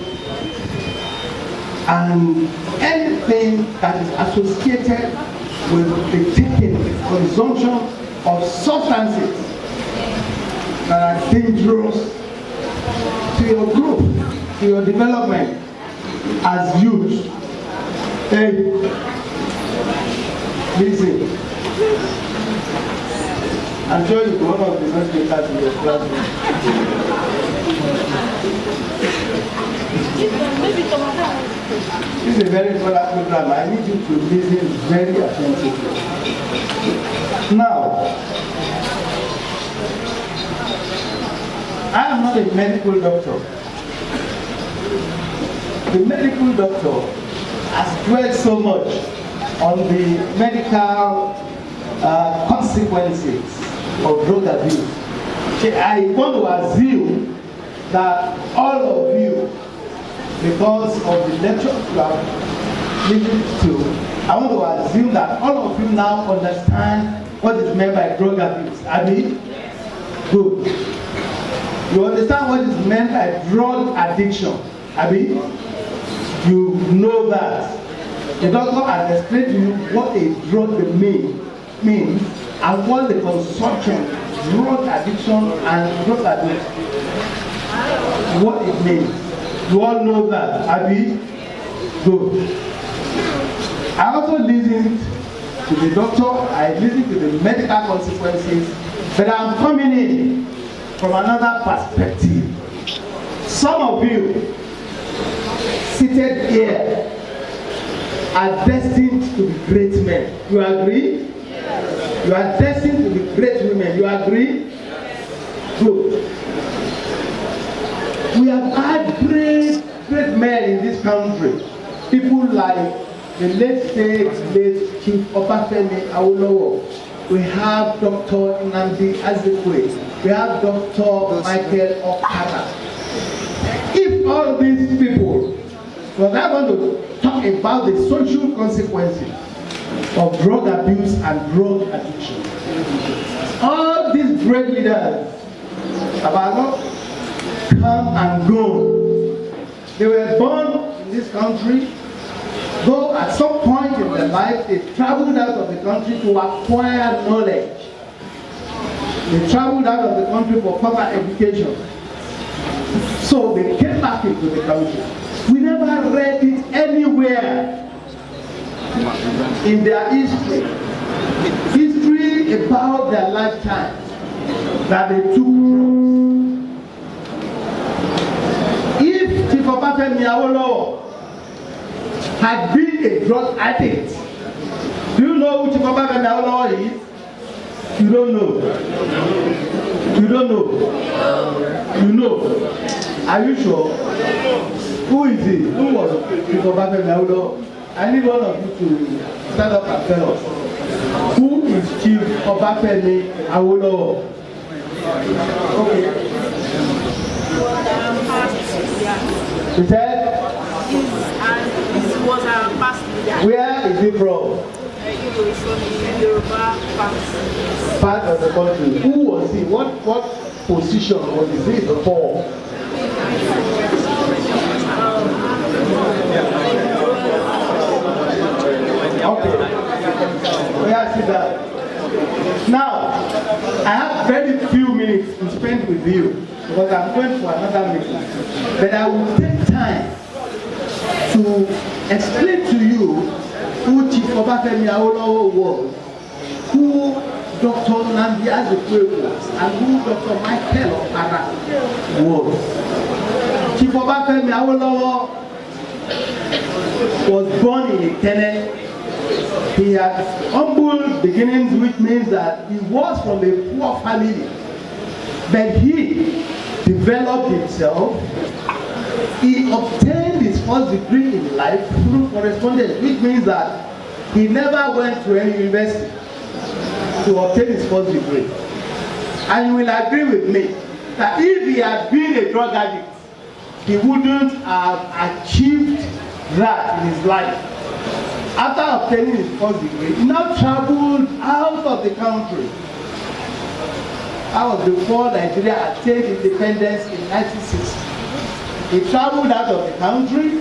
and anything that is associated with the taking, consumption of substances that are dangerous to your group, to your development as youth. Hey, listen. I'm sure you're one of the best speakers in your classroom. This is a very important program. I need you to listen very attentively. Now, I am not a medical doctor. The medical doctor has dwelt so much on the medical concept consequences of drug abuse. I want to assume that all of you, because of the lecture you have listened to, I want to assume that all of you now understand what is meant by drug abuse. Abi? Good. You understand what is meant by drug addiction. Abi? You know that. The doctor has explained to you what a drug means and what the consumption, drug addiction and drug abuse, what it means. You all know that. Abi? Good. I also listened to the doctor, I listened to the medical consequences, but I'm coming in from another perspective. Some of you seated here are destined to be great men. You agree? Yes. You are destined to be great women. You agree? Yes. Good. We have had great men in this country. People like the late Chief Obafemi Awolowo. We have Dr. Nnamdi Azikiwe. We have Dr. Michael Okada. If all these people were not going to talk about the social consequences of drug abuse and drug addiction, all these great leaders have not come and gone. They were born in this country, though at some point in their life they traveled out of the country to acquire knowledge. They traveled out of the country for further education. So they came back into the country. We never read it anywhere in their history about their lifetime that they took drugs. If Chief Obafemi Awolowo had been a drug addict, do you know who Chief Obafemi Awolowo is? You don't know. You don't know. You know. Are you sure? Who is he? Who was Chief Obafemi Awolowo? I need one of you to stand up and tell us. Who is Chief Obafemi Awolowo? Okay. He said?
He was our past leader.
Where is he from? Part of the country. Who was he? What position was he for? Okay. Where see that? Now, I have very few minutes to spend with you because I'm going for another meeting. But I will take time to explain to you who Chief Obafemi Awolowo was, who Dr. Nnamdi Azikiwe was, and who Dr. Michael Okada was. Chief Obafemi Awolowo was born in Ikenne. He had humble beginnings, which means that he was from a poor family. But he developed himself. He obtained his first degree in life through correspondence, which means that he never went to any university to obtain his first degree. And you will agree with me that if he had been a drug addict, he wouldn't have achieved that in his life. After obtaining his first degree, he now traveled out of the country. That was before Nigeria attained independence in 1960. He traveled out of the country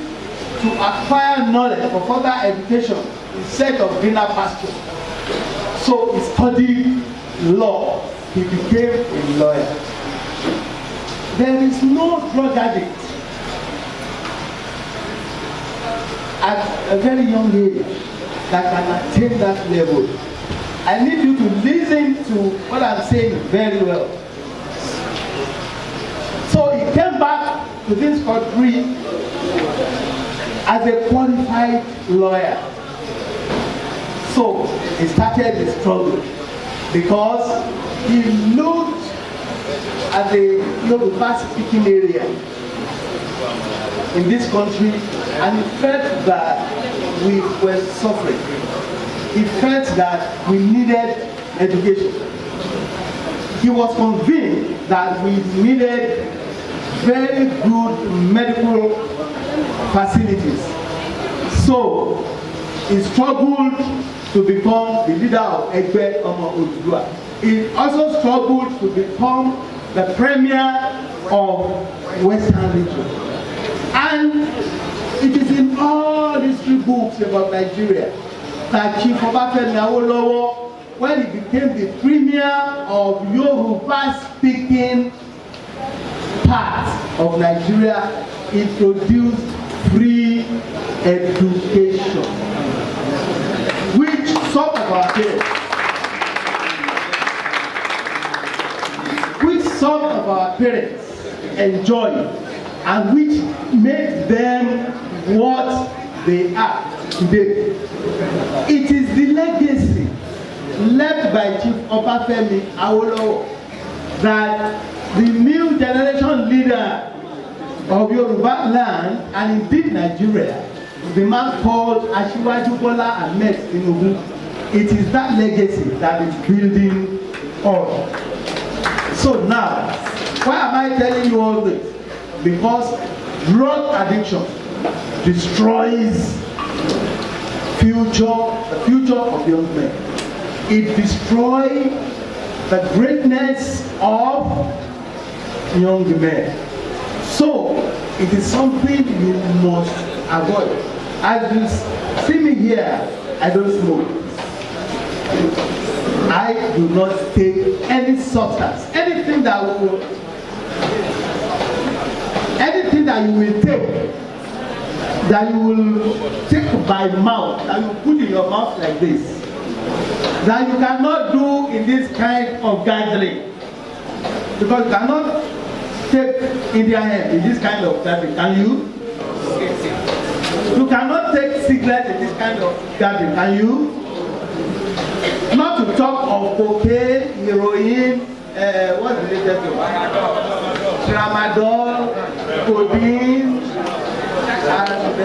to acquire knowledge for further education in search of greener pasture. So he studied law. He became a lawyer. There is no drug addict at a very young age that can attain that level. I need you to listen to what I'm saying very well. So he came back to this country as a qualified lawyer. So he started the struggle because he looked at the Yoruba-speaking area in this country and he felt that we were suffering. He felt that we needed education. He was convinced that we needed very good medical facilities. So he struggled to become the leader of Egbe Omo Oodua. He also struggled to become the premier of Western region. And it is in all history books about Nigeria that Chief Obafemi Awolowo, when he became the premier of Yoruba-speaking part of Nigeria, introduced free education, which some of our parents, enjoy, and which made them what they are today. It is the legacy left by Chief Obafemi Awolowo that the new generation leader of Yoruba land and indeed Nigeria, the man called Asiwaju Bola Ahmed Tinubu, it is that legacy that is building on. So now, why am I telling you all this? Because drug addiction destroys the future of young men. It destroys the greatness of young men. So it is something you must avoid. As you see me here, I don't smoke. I do not take any substance, anything that you will take by mouth, that you put in your mouth like this, that you cannot do in this kind of gathering, because you cannot take Indian hemp in this kind of gathering. Can you? You cannot take cigarettes in this kind of gathering. Can you? Not to talk of cocaine, heroin, what's the latest one? Tramadol, codeine, and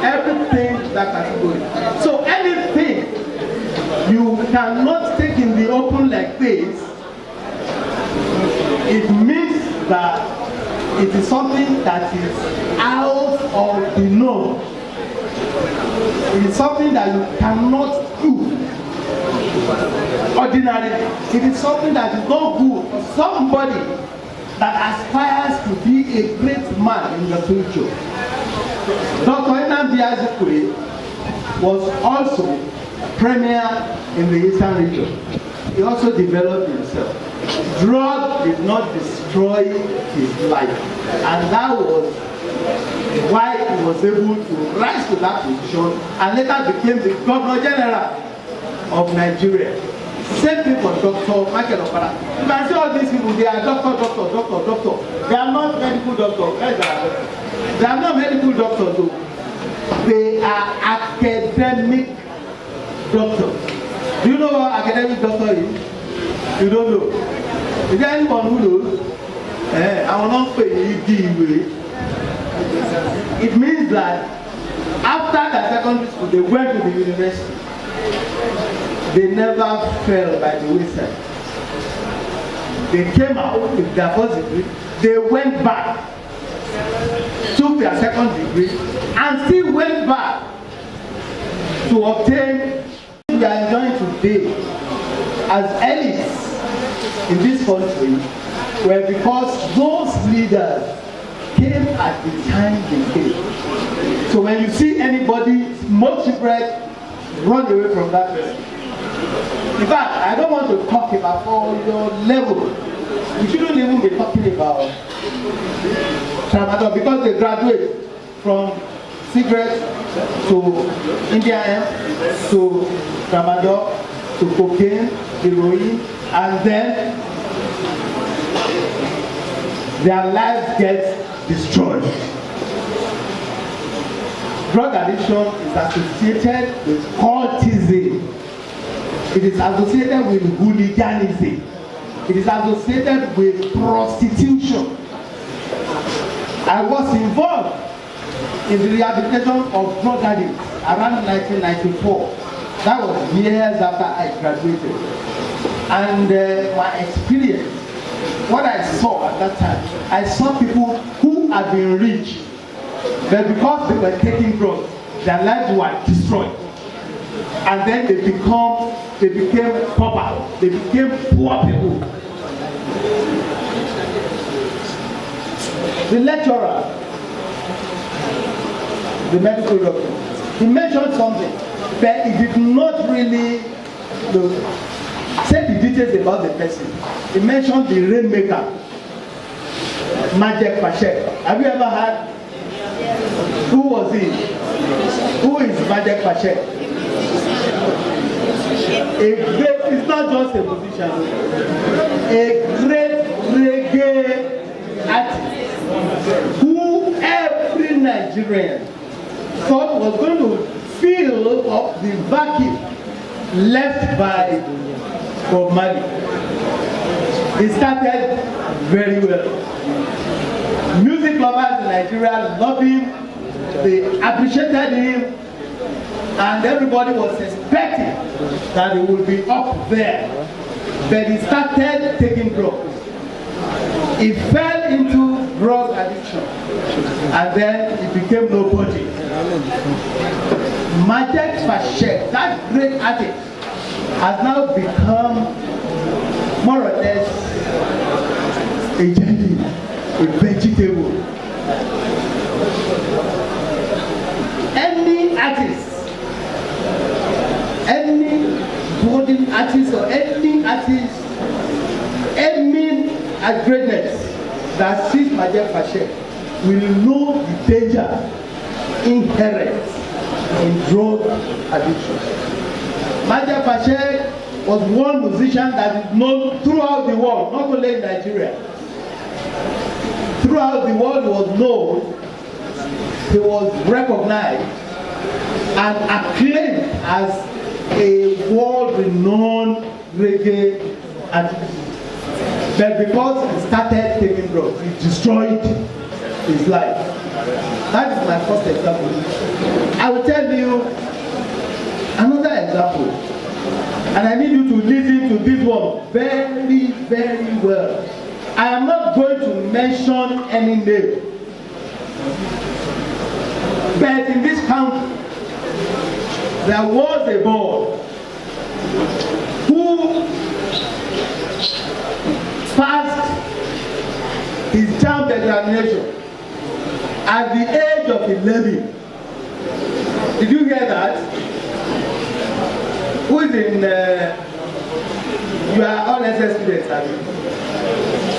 everything that category. So anything you cannot take in the open like this, it means that it is something that is out of the norm. It is something that you cannot do ordinarily. It is something that is not good for somebody that aspires to be a great man in the future. Dr. Nnamdi Azikiwe was also premier in the Eastern region. He also developed himself. Drug did not destroy his life, and that was why he was able to rise to that position and later became the Governor General of Nigeria. Same thing for Dr. Michael Opara. You can see all these people, they are doctor. They are not medical doctors. They are not medical doctors though. They are academic doctors. Do you know what academic doctor is? You don't know. Is there anyone who knows? I will not pay you. It means that after the secondary school, they went to the university. They never fell by the wayside. They came out with their first degree. They went back, took their second degree, and still went back to obtain what we are enjoying today as elites in this country, were because those leaders came at the time they came. So when you see anybody smoke cigarette, run away from that person. In fact, I don't want to talk about all your level. We shouldn't even be talking about tramadol because they graduate from cigarettes to Indian hemp to tramadol to cocaine, heroin, and then their lives get destroyed. Drug addiction is associated with cultism. It is associated with hooliganism. It is associated with prostitution. I was involved in the rehabilitation of drug addicts around 1994. That was years after I graduated. And my experience, what I saw at that time, I saw people who had been rich, but because they were taking drugs, their lives were destroyed. And then they became pauper, they became poor people. The lecturer, the medical doctor, he mentioned something, but he did not really say the details about the person. He mentioned the rainmaker, Majek Pashek. Have you ever heard? Who was he? Who is Majek Pashek? It's not just a musician, a great reggae artist who every Nigerian thought was going to fill up the vacuum left by Bob Marley. He started very well. Music lovers in Nigeria loved him, they appreciated him, and everybody was expecting that he would be up there. But he started taking drugs. He fell into drug addiction, and then he became nobody. Majek Pashek, that great artist, has now become more or less a jelly, a vegetable. Any artist, any budding artist or any artist aiming at greatness that sees Majek Pashek will know the danger inherent in drug addiction. Majek Pashek was one musician that is known throughout the world, not only in Nigeria. Throughout the world he was known, he was recognized and acclaimed as a world-renowned reggae artist. But because he started taking drugs, he destroyed his life. That is my first example. I will tell you another example, and I need you to listen to this one very, very well. I am not going to mention any name, but in this country, there was a boy who passed his JAMB examination at the age of 11. Did you hear that? Who is in, you are all SS students, are you?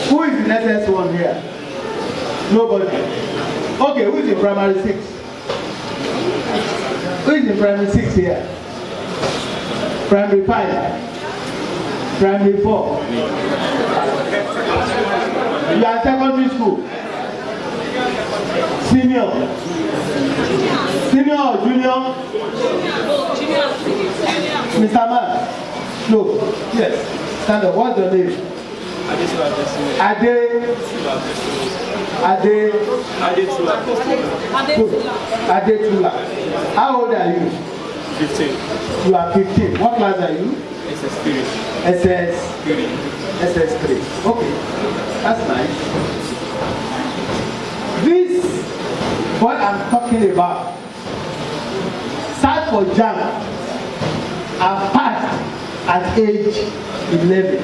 Who is in SS1 here? Nobody. Okay, who is in primary 6? Who is in primary 6 here? Primary 5? Primary 4? You are secondary school? Senior? Senior or junior? Mr. Man? No. Yes. Stand up. What's your name? Adetula. How old are you?
15.
You are 15. What class are you?
SS3.
SS3. Okay. That's nice. This what I'm talking about sat for JAMB and passed at age 11.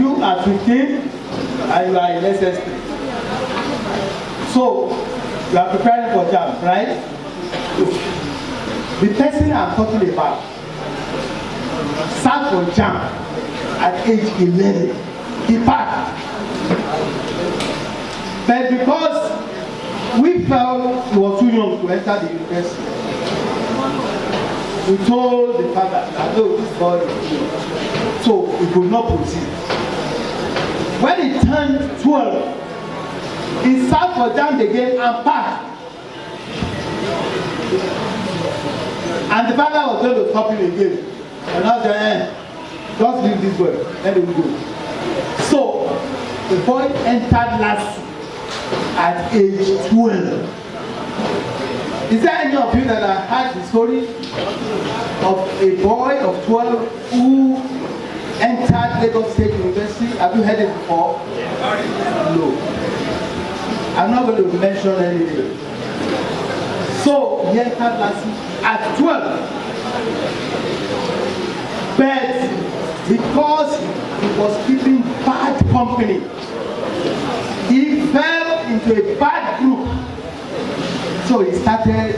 You are 15 and you are in SS3. So you are preparing for JAMB, right? The person I'm talking about sat for JAMB at age 11. He passed. But because we felt he was too young to enter the university, we told the father that no, this boy is too young. So he could not proceed. When he turned 12, he sat for JAMB again and passed. And the father was going to stop him again. And I said, just leave this boy, let him go. So the boy entered last at age 12. Is there any of you that have heard the story of a boy of 12 who entered Lagos State University? Have you heard it before? No. I'm not going to mention anything. So he entered last at 12. But because he was keeping bad company, he fell into a bad group. So he started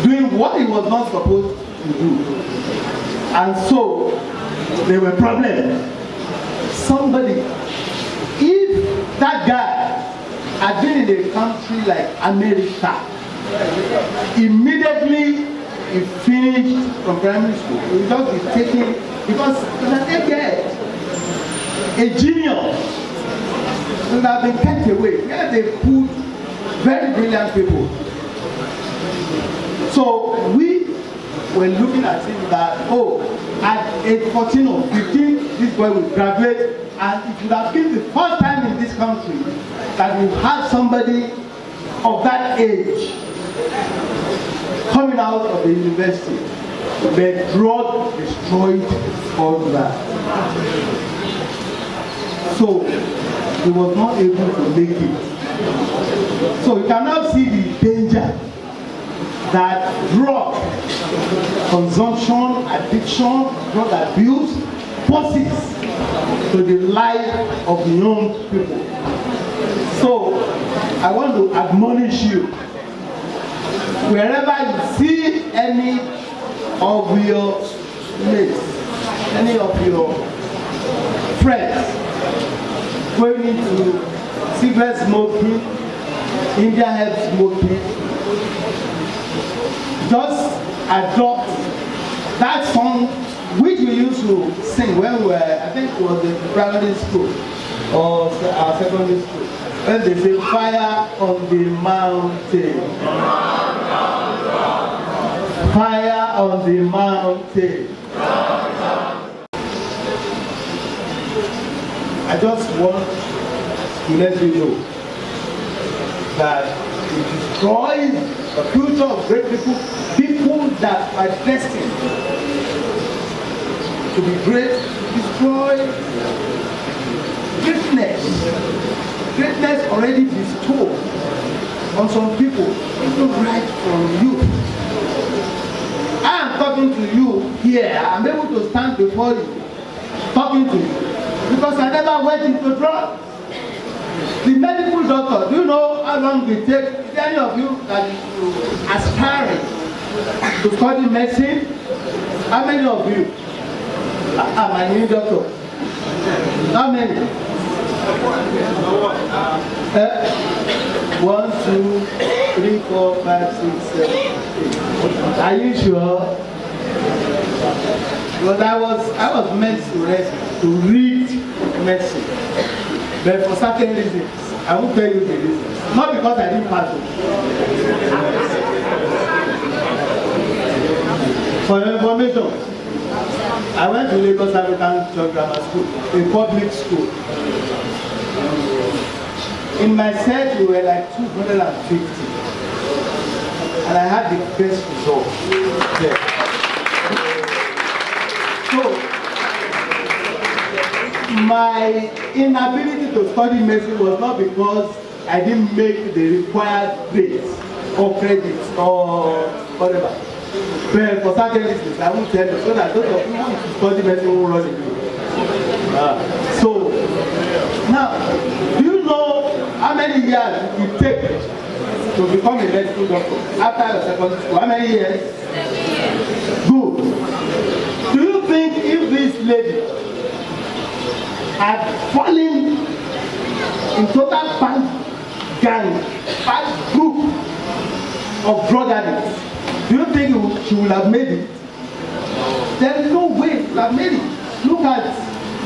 doing what he was not supposed to do. And so there were problems. Somebody, if that guy had been in a country like America, immediately he finished from primary school, he would just be taken, because they get a genius would have been kept away. Where they put very brilliant people. So we were looking at it that, oh, at age 14 or 15, this boy will graduate, and it would have been the first time in this country that we had somebody of that age coming out of the university. But drug destroyed all that. So he was not able to make it. So you cannot see the danger that drug consumption, addiction, drug abuse poses to the life of young people. So I want to admonish you, wherever you see any of your mates, any of your friends going into cigarette smoking, India hemp smoking, just adopt that song which we used to sing when we were, I think it was in primary school or our secondary school, when they say fire on the mountain. Fire on the mountain. I just want to let you know that it destroys the future of great people, people that are destined to be great, destroy greatness. Greatness already bestowed on some people, even right from you. I am talking to you here. I'm able to stand before you, talking to you, because I never went into drugs. The medical doctor, do you know how long it takes? Is there any of you that is aspiring to study medicine? How many of you? I'm a new doctor. How many? 1, 2, 3, 4, 5, 6, 7, 8. Are you sure? Because I was meant to read medicine, but for certain reasons, I won't tell you the reasons. Not because I didn't pass it. For your information, I went to Lagos African Church Grammar School, a public school. In my set, we were like 250, and I had the best result there. So, my inability to study medicine was not because I didn't make the required grades or credits or whatever. But for certain reasons, I won't tell you, so that those of you who study medicine will run away. So, now, do you know how many years it take to become a medical doctor after your secondary school? How many years? 7 years. Good. Do you think if this lady had fallen in total bad group of drug addicts, do you think she would have made it? There is no way she would have made it. Look at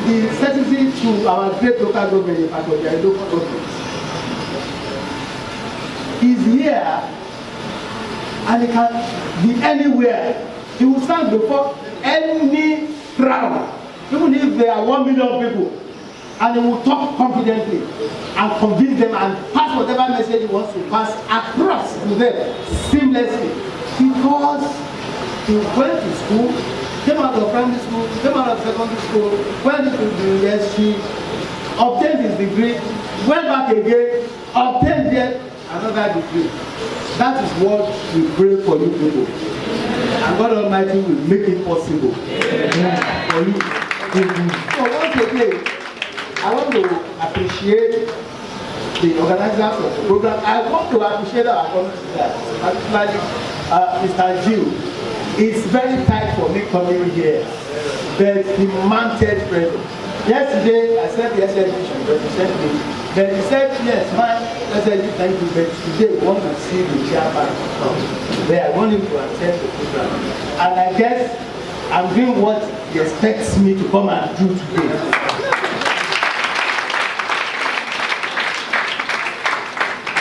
the statistics to our great local government in Akoja, local government. He's here and he can be anywhere. He will stand before any crowd, even if there are 1 million people, and he will talk confidently and convince them and pass whatever message he wants to pass across to them seamlessly. Because he went to school, came out of primary school, came out of secondary school, went to the university, obtained his degree, went back again, obtained yet another degree. That is what we pray for you people. And God Almighty will make it possible for you. So once again, I want to appreciate the organizers of the program. I want to appreciate our community, particularly Mr. Jill. It's very tight for me coming here, but he mounted presence. Yesterday, I said the SLG should represent me. Then he said, yes, man, SLG, thank you, but today we want to see the chairman there. I want him to attend the program. And I guess I'm doing what he expects me to come and do today.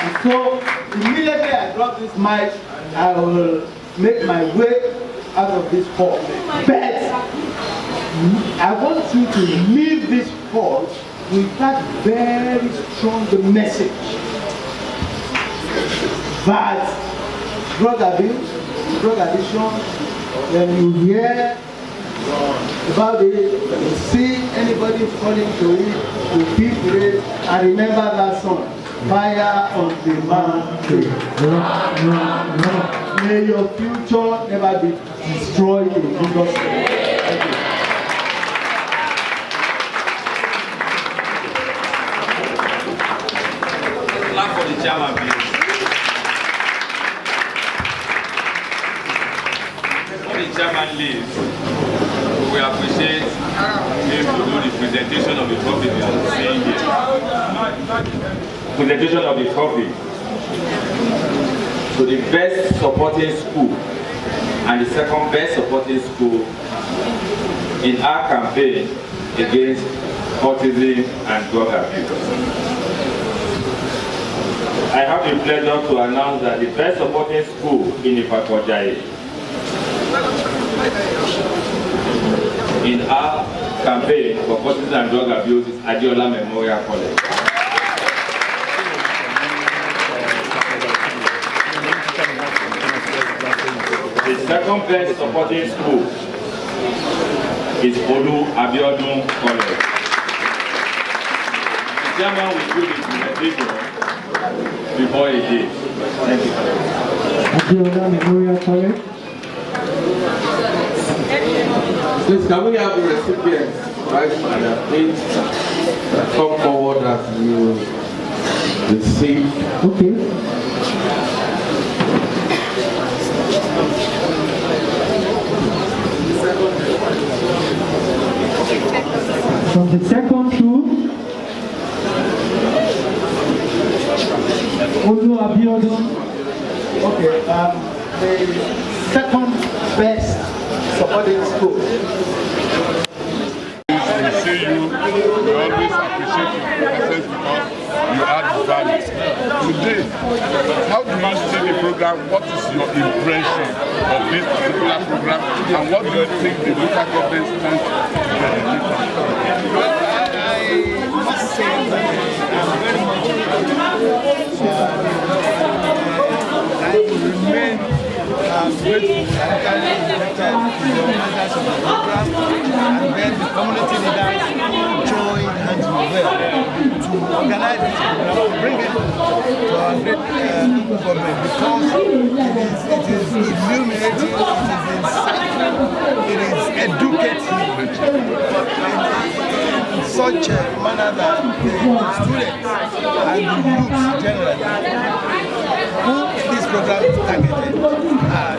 And so, immediately I drop this mic, I will make my way out of this hall. But I want you to leave this hall with that very strong message that drug abuse, drug addiction, when you hear about it, you see anybody falling to it, you keep it, and remember that song, Fire on the Mountain. May your future never be destroyed in Jesus' name. Thank you.
Clap for the chairman, please. Before the chairman leaves, we appreciate him to do the presentation of the topic we are seeing here. Presentation of the topic. So the best supporting school and the second best supporting school in our campaign against autism and drug abuse. I have the pleasure to announce that the best supporting school in Ipakojaye in our campaign for autism and drug abuse is Adiola Memorial College. The second best supporting school is Olu Abiodun College. The chairman will do the presentation before he did. Thank you.
Adiola Memorial College.
Please, can we have the recipients, right? Please come forward as you receive.
Okay. From the second school, Olu Abiodun.
Okay, the second best supporting school.
We see you, we always appreciate your presence because you add value. Today, how do you see the program? What is your impression of this particular program? And what do you think the local government stands to benefit from?
Well, I must say that I'm very much I will remain grateful and carry the organizers of the program, and then the community leaders join hands with them to organize this program, to bring it to our great local government, because it is illuminating, it is insightful, it is educative in such a manner that the students and the youth generally who this program is targeted at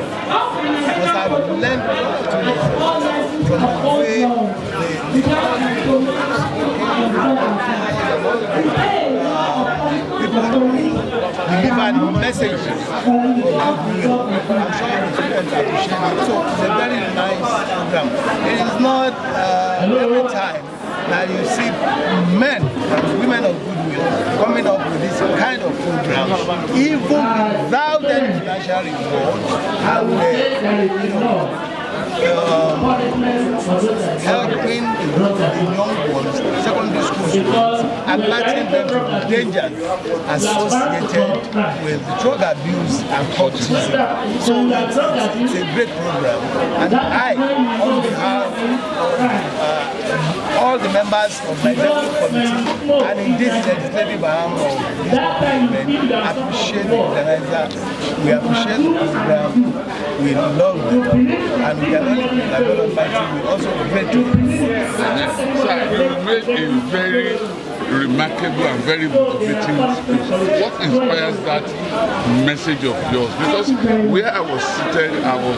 must have learned to listen from the way people deliver messages of goodwill. I'm sure the students appreciate it. So it's a very nice program. It is not every time that you see men and women of goodwill coming up with this kind of program, even without any financial reward, and helping the young ones, secondary school students, alerting them to the dangers associated with drug abuse and cultism. So it's a great program, and I, on behalf of all the members of my executive committee and indeed the legislative arm of this government, appreciate the organizer. We appreciate the program. We love them, and we can only be Almighty. We also grateful.
Sir, you made a very remarkable and very motivating speech. What inspires that message of yours? Because where I was seated, I was,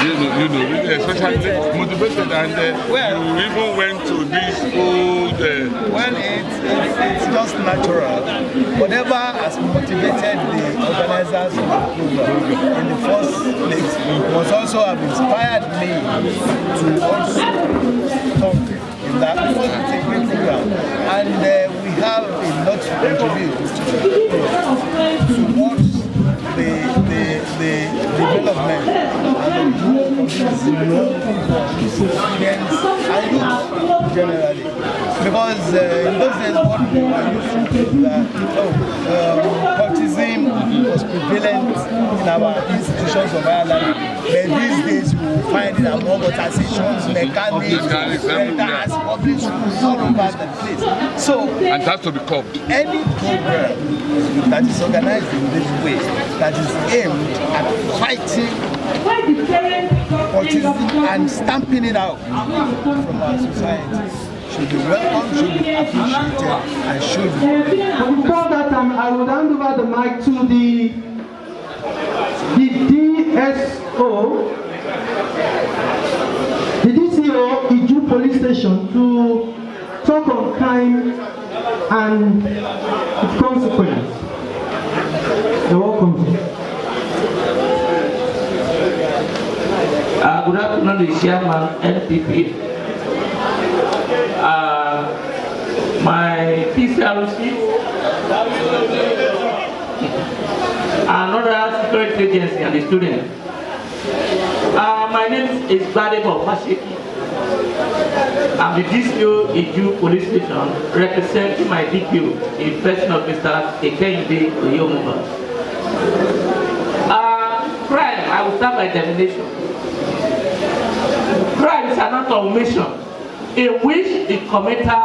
really especially motivated, and you even went to this old.
Well, it's just natural. Whatever has motivated the organizers of the program in the first place must also have inspired me to also talk in that, because it's a great program, and we have a lot to contribute towards the development and the growth of these students and youth generally. Because in those days, what we were used to do that cultism was prevalent in our institutions of Ireland. But these days, you will find it among organizations, mechanics, vendors, public schools, all over the place. So,
and that's to be curbed.
Any program that is organized in this way, that is aimed at fighting cultism and stamping it out from our society, should be welcome, should be appreciated, and should be.
Before that time, I would hand over the mic to the DCO Iju Police Station to talk on crime and its consequence. You're welcome.
Good afternoon, the chairman, NPP. My PCRC and other security agency and the students. My name is Badebo Fashiki. I'm the DCO Iju Police Station, representing my DPO in person of Mr. Ekende Oyomuba. Crime, I will start by definition. Crime is an act of omission in which the committer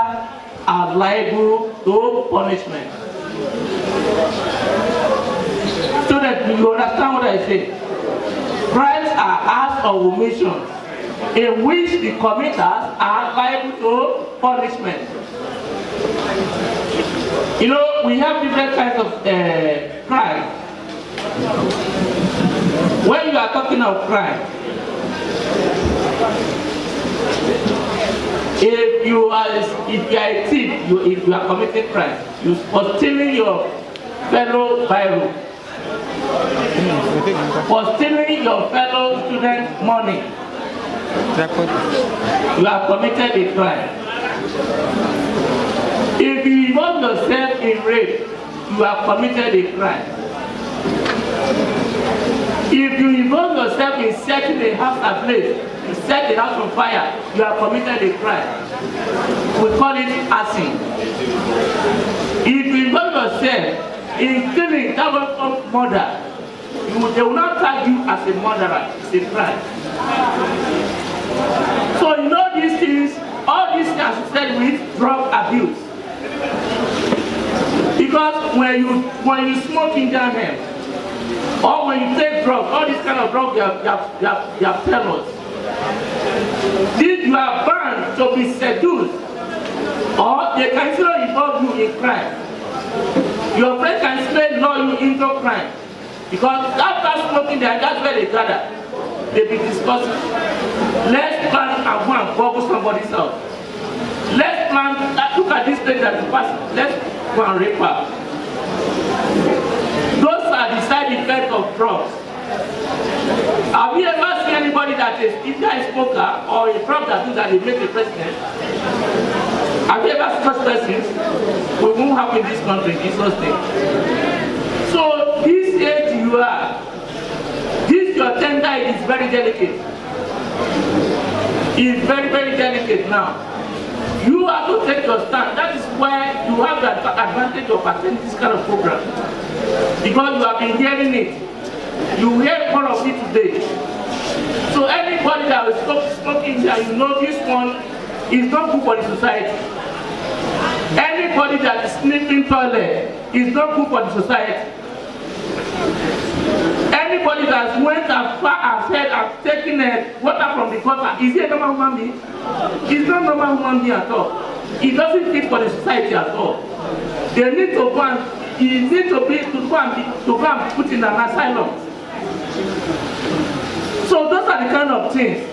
are liable to punishment. Students, you understand what I say? Crimes are acts of omission in which the committers are liable to punishment. You know, we have different kinds of crime. When you are talking of crime, if you are a thief, if you are committing crime, you for stealing your fellow biro, for stealing your fellow student money, you have committed a crime. If you involve yourself in rape, you have committed a crime. If you involve yourself in setting a house ablaze, you set the house on fire, you have committed a crime. We call it arson. If you involve yourself in stealing that was of murder, they will not tag you as a murderer. It's a crime. So you know these things, all these things are said with drug abuse. Because when you smoke in Ghana, or when you take drugs, all this kind of drugs you have tell us. If you are bound to be seduced, or they can still involve you in crime. Your friend can still lure you into crime. Because after smoking there, that's where they gather. They be discussing. Let's plan and go and boggle somebody's house. Let's plan, look at this place that is passing. Let's go and rape her. Those are the side effects of drugs. Have you ever seen anybody that is either a smoker or a drug that that they make a president? Have you ever seen such persons? We won't have in this country, in Jesus' name. So this age you are, this your tender is very delicate. is very, very delicate now. You have to take your stand. That is why you have the advantage of attending this kind of program. Because you have been hearing it. You hear more of it today. So anybody that is smoking here, you know this one is not good for the society. Anybody that is sniffing toilet is not good for the society. Anybody that went as far as said and taken water from the gutter, is he a normal human being? He's not a normal human being at all. He doesn't fit for the society at all. They need to go and he needs to go and put in an asylum. So those are the kind of things.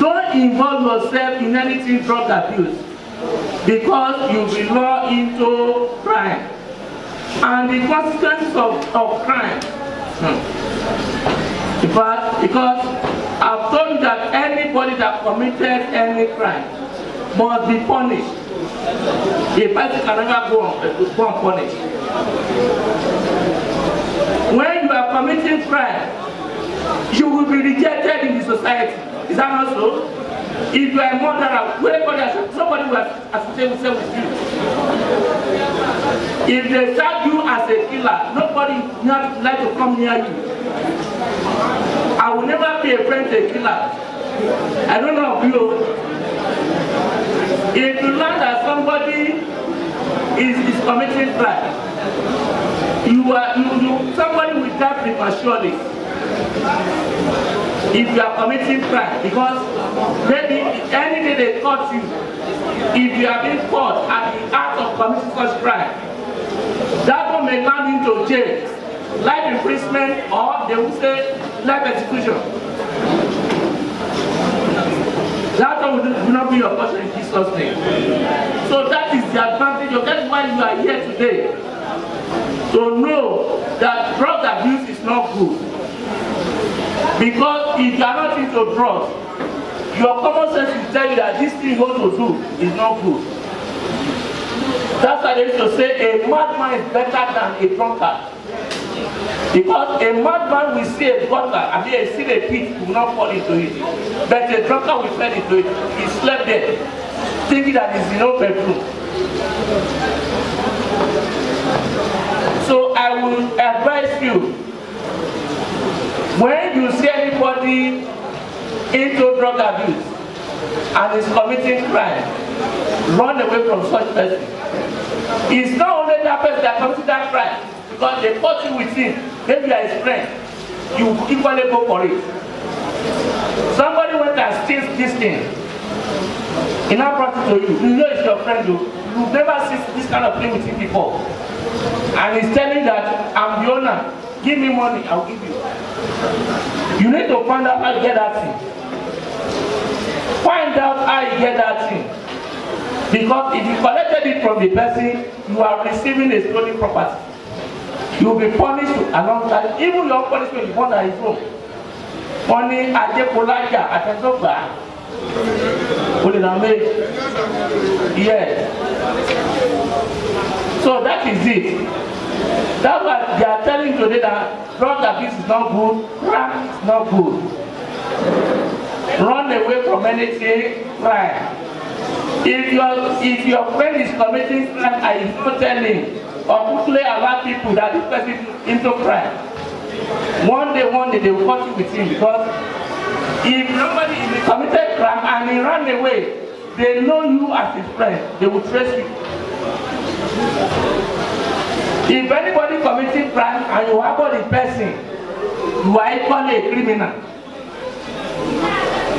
Don't involve yourself in anything drug abuse because you belong into crime. And the consequences of crime. In fact, because I've told you that anybody that committed any crime must be punished. A person can never go unpunished. When you are committing crime, you will be rejected in the society. Is that not so? If you are a murderer, somebody will associate himself with you. If they tag you as a killer, nobody would like to come near you. I will never be a friend to a killer. I don't know of you. If you learn that somebody is committing crime, somebody will die prematurely. If you are committing crime, because maybe any day they caught you, if you are being caught at the act of committing such crime, that one may land into jail, life imprisonment, or they will say life execution. That one will not be your portion in Jesus' name. So that is the advantage. That's why you are here today. To know that drug abuse is not good. Because if you are not into drugs, your common sense will tell you that this thing you want to do is not good. That's why they used to say a madman is better than a drunkard. Because a madman will see a gutter, I mean, see a pit, will not fall into it. But a drunkard will fall into it. He slept there, thinking that he's in no bedroom. So I will advise you, when you see anybody into drug abuse and is committing crime, run away from such person. It's not only that person that committed that crime, because they caught you with him, maybe you are his friend, you equally go for it. Somebody went and steals this thing, he now brought it to you, you know it's your friend, you've never seen this kind of thing with him before. And he's telling that, I'm the owner, give me money, I'll give you. You need to find out how you get that thing. Find out how you get that thing. Because if you collected it from the person, you are receiving a stolen property. You will be punished alongside, even your punishment, you want that is wrong. Money, Ajekolaja, Atendoba. Yes. So that is it. That's why they are telling today that drug abuse is not good, crime is not good. Run away from anything, crime. If your friend is committing crime and you don't tell him, or quickly allow people that this person is into crime, one day they will catch you with him, because if somebody is committed crime and he ran away, they know you as his friend, they will trace you. If anybody committing crime and you have the person, you are equally a criminal.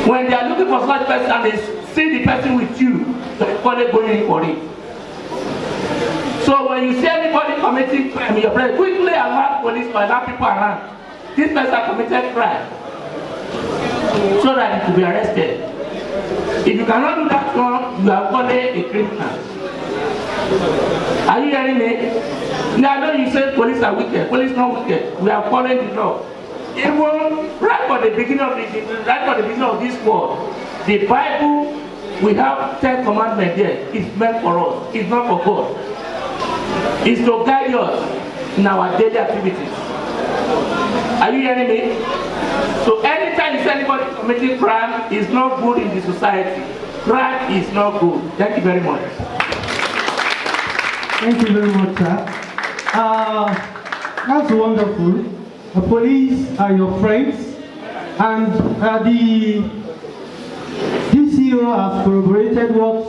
When they are looking for such person and they see the person with you, they are equally going in for it. So when you see anybody committing crime, your friend quickly alert police or alert people around. This person committed crime, so that he could be arrested. If you cannot do that one, you are equally a criminal. Are you hearing me? Now I know you say police are wicked. Police not wicked. We are following the law. Even right for the beginning of this world, the Bible, we have 10 commandments there. It's meant for us. It's not for God. It's to guide us in our daily activities. Are you hearing me? So anytime you see anybody committing crime, is not good in the society. Crime is not good. Thank you very much.
Thank you very much, sir. That's wonderful. The police are your friends, and the DCO has corroborated what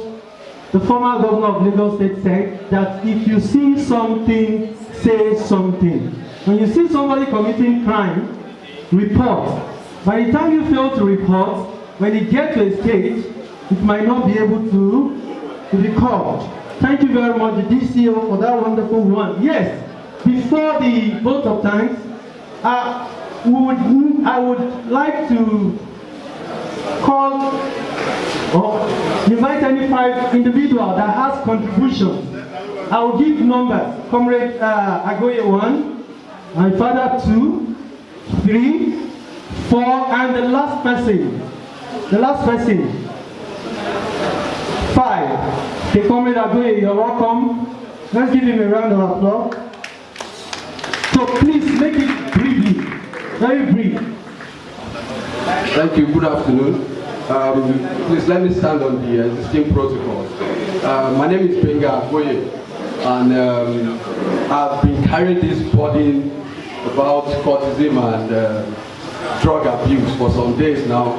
the former governor of Lagos State said, that if you see something, say something. When you see somebody committing crime, report. By the time you fail to report, when you get to a stage, it might not be able to be caught. Thank you very much, the DCO, for that wonderful one. Yes, before the vote of thanks, I would like to call or invite any 5 individuals that has contributions. I will give numbers. Comrade Agoye 1, my father 2, 3, 4, and the last person 5. Okay, Comrade Agoye, you're welcome. Let's give him a round of applause. So please make it briefly, very brief.
Thank you. Good afternoon. Please let me stand on the existing protocol. My name is Benga Agoye, and I've been carrying this burden about cultism and drug abuse for some days now.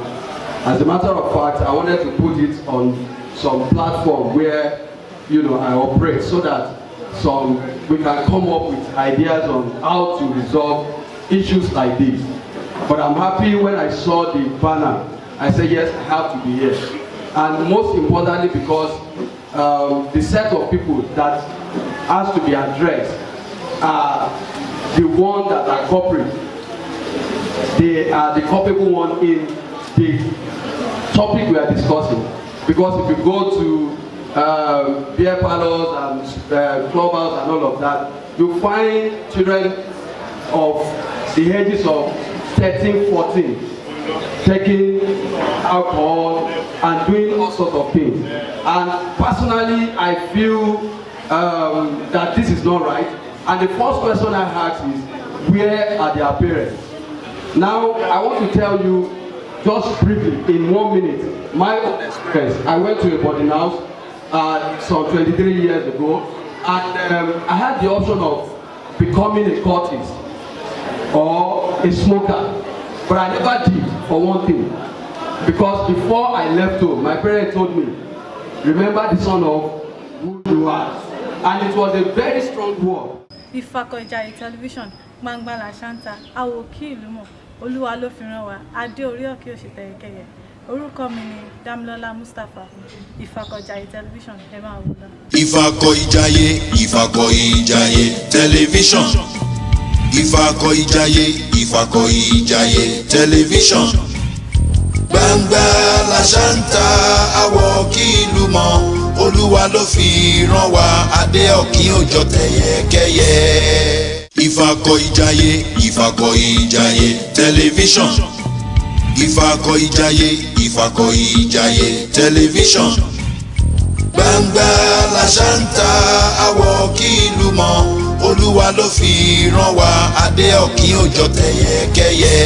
As a matter of fact, I wanted to put it on some platform where I operate, so that we can come up with ideas on how to resolve issues like this. But I'm happy when I saw the banner. I said, yes, I have to be here. And most importantly, because the set of people that has to be addressed are the ones that are culprit. They are the culpable one in the topic we are discussing. Because if you go to beer parlors and clubhouse and all of that, you find children of the ages of 13, 14 taking alcohol and doing all sorts of things. And personally, I feel that this is not right. And the first question I ask is, where are their parents? Now, I want to tell you just briefly, in 1 minute, my own experience. I went to a boarding house some 23 years ago, and I had the option of becoming a cultist or a smoker, but I never did, for one thing, because before I left home, my parents told me, remember the son of who you are, and it was a very strong word.
Ìfàkọ̀ìjàyè television gbangba làṣántà àwò kí ìlú mọ̀ olúwa ló fi rán wa adé orí òkè òṣìtẹ̀yẹkẹyẹ orúkọ mi ni Dámilọ́lá Mustapha Ìfàkọ̀ìjàyè television ẹ máa wò lọ. Ìfàkọ̀ìjàyè television
Ìfàkọ̀ìjàyè television gbangba làṣántà àwò kí ìlú mọ̀ olúwa ló fi rán wa adé òkín òjò tẹ̀yẹkẹyẹ. Ìfàkọ̀ìjàyè television Ìfàkọ̀ìjàyè television gbangba làṣántà àwò kí ìlú mọ̀ olúwa ló fi rán wa adé òkín òjò tẹ̀yẹkẹyẹ.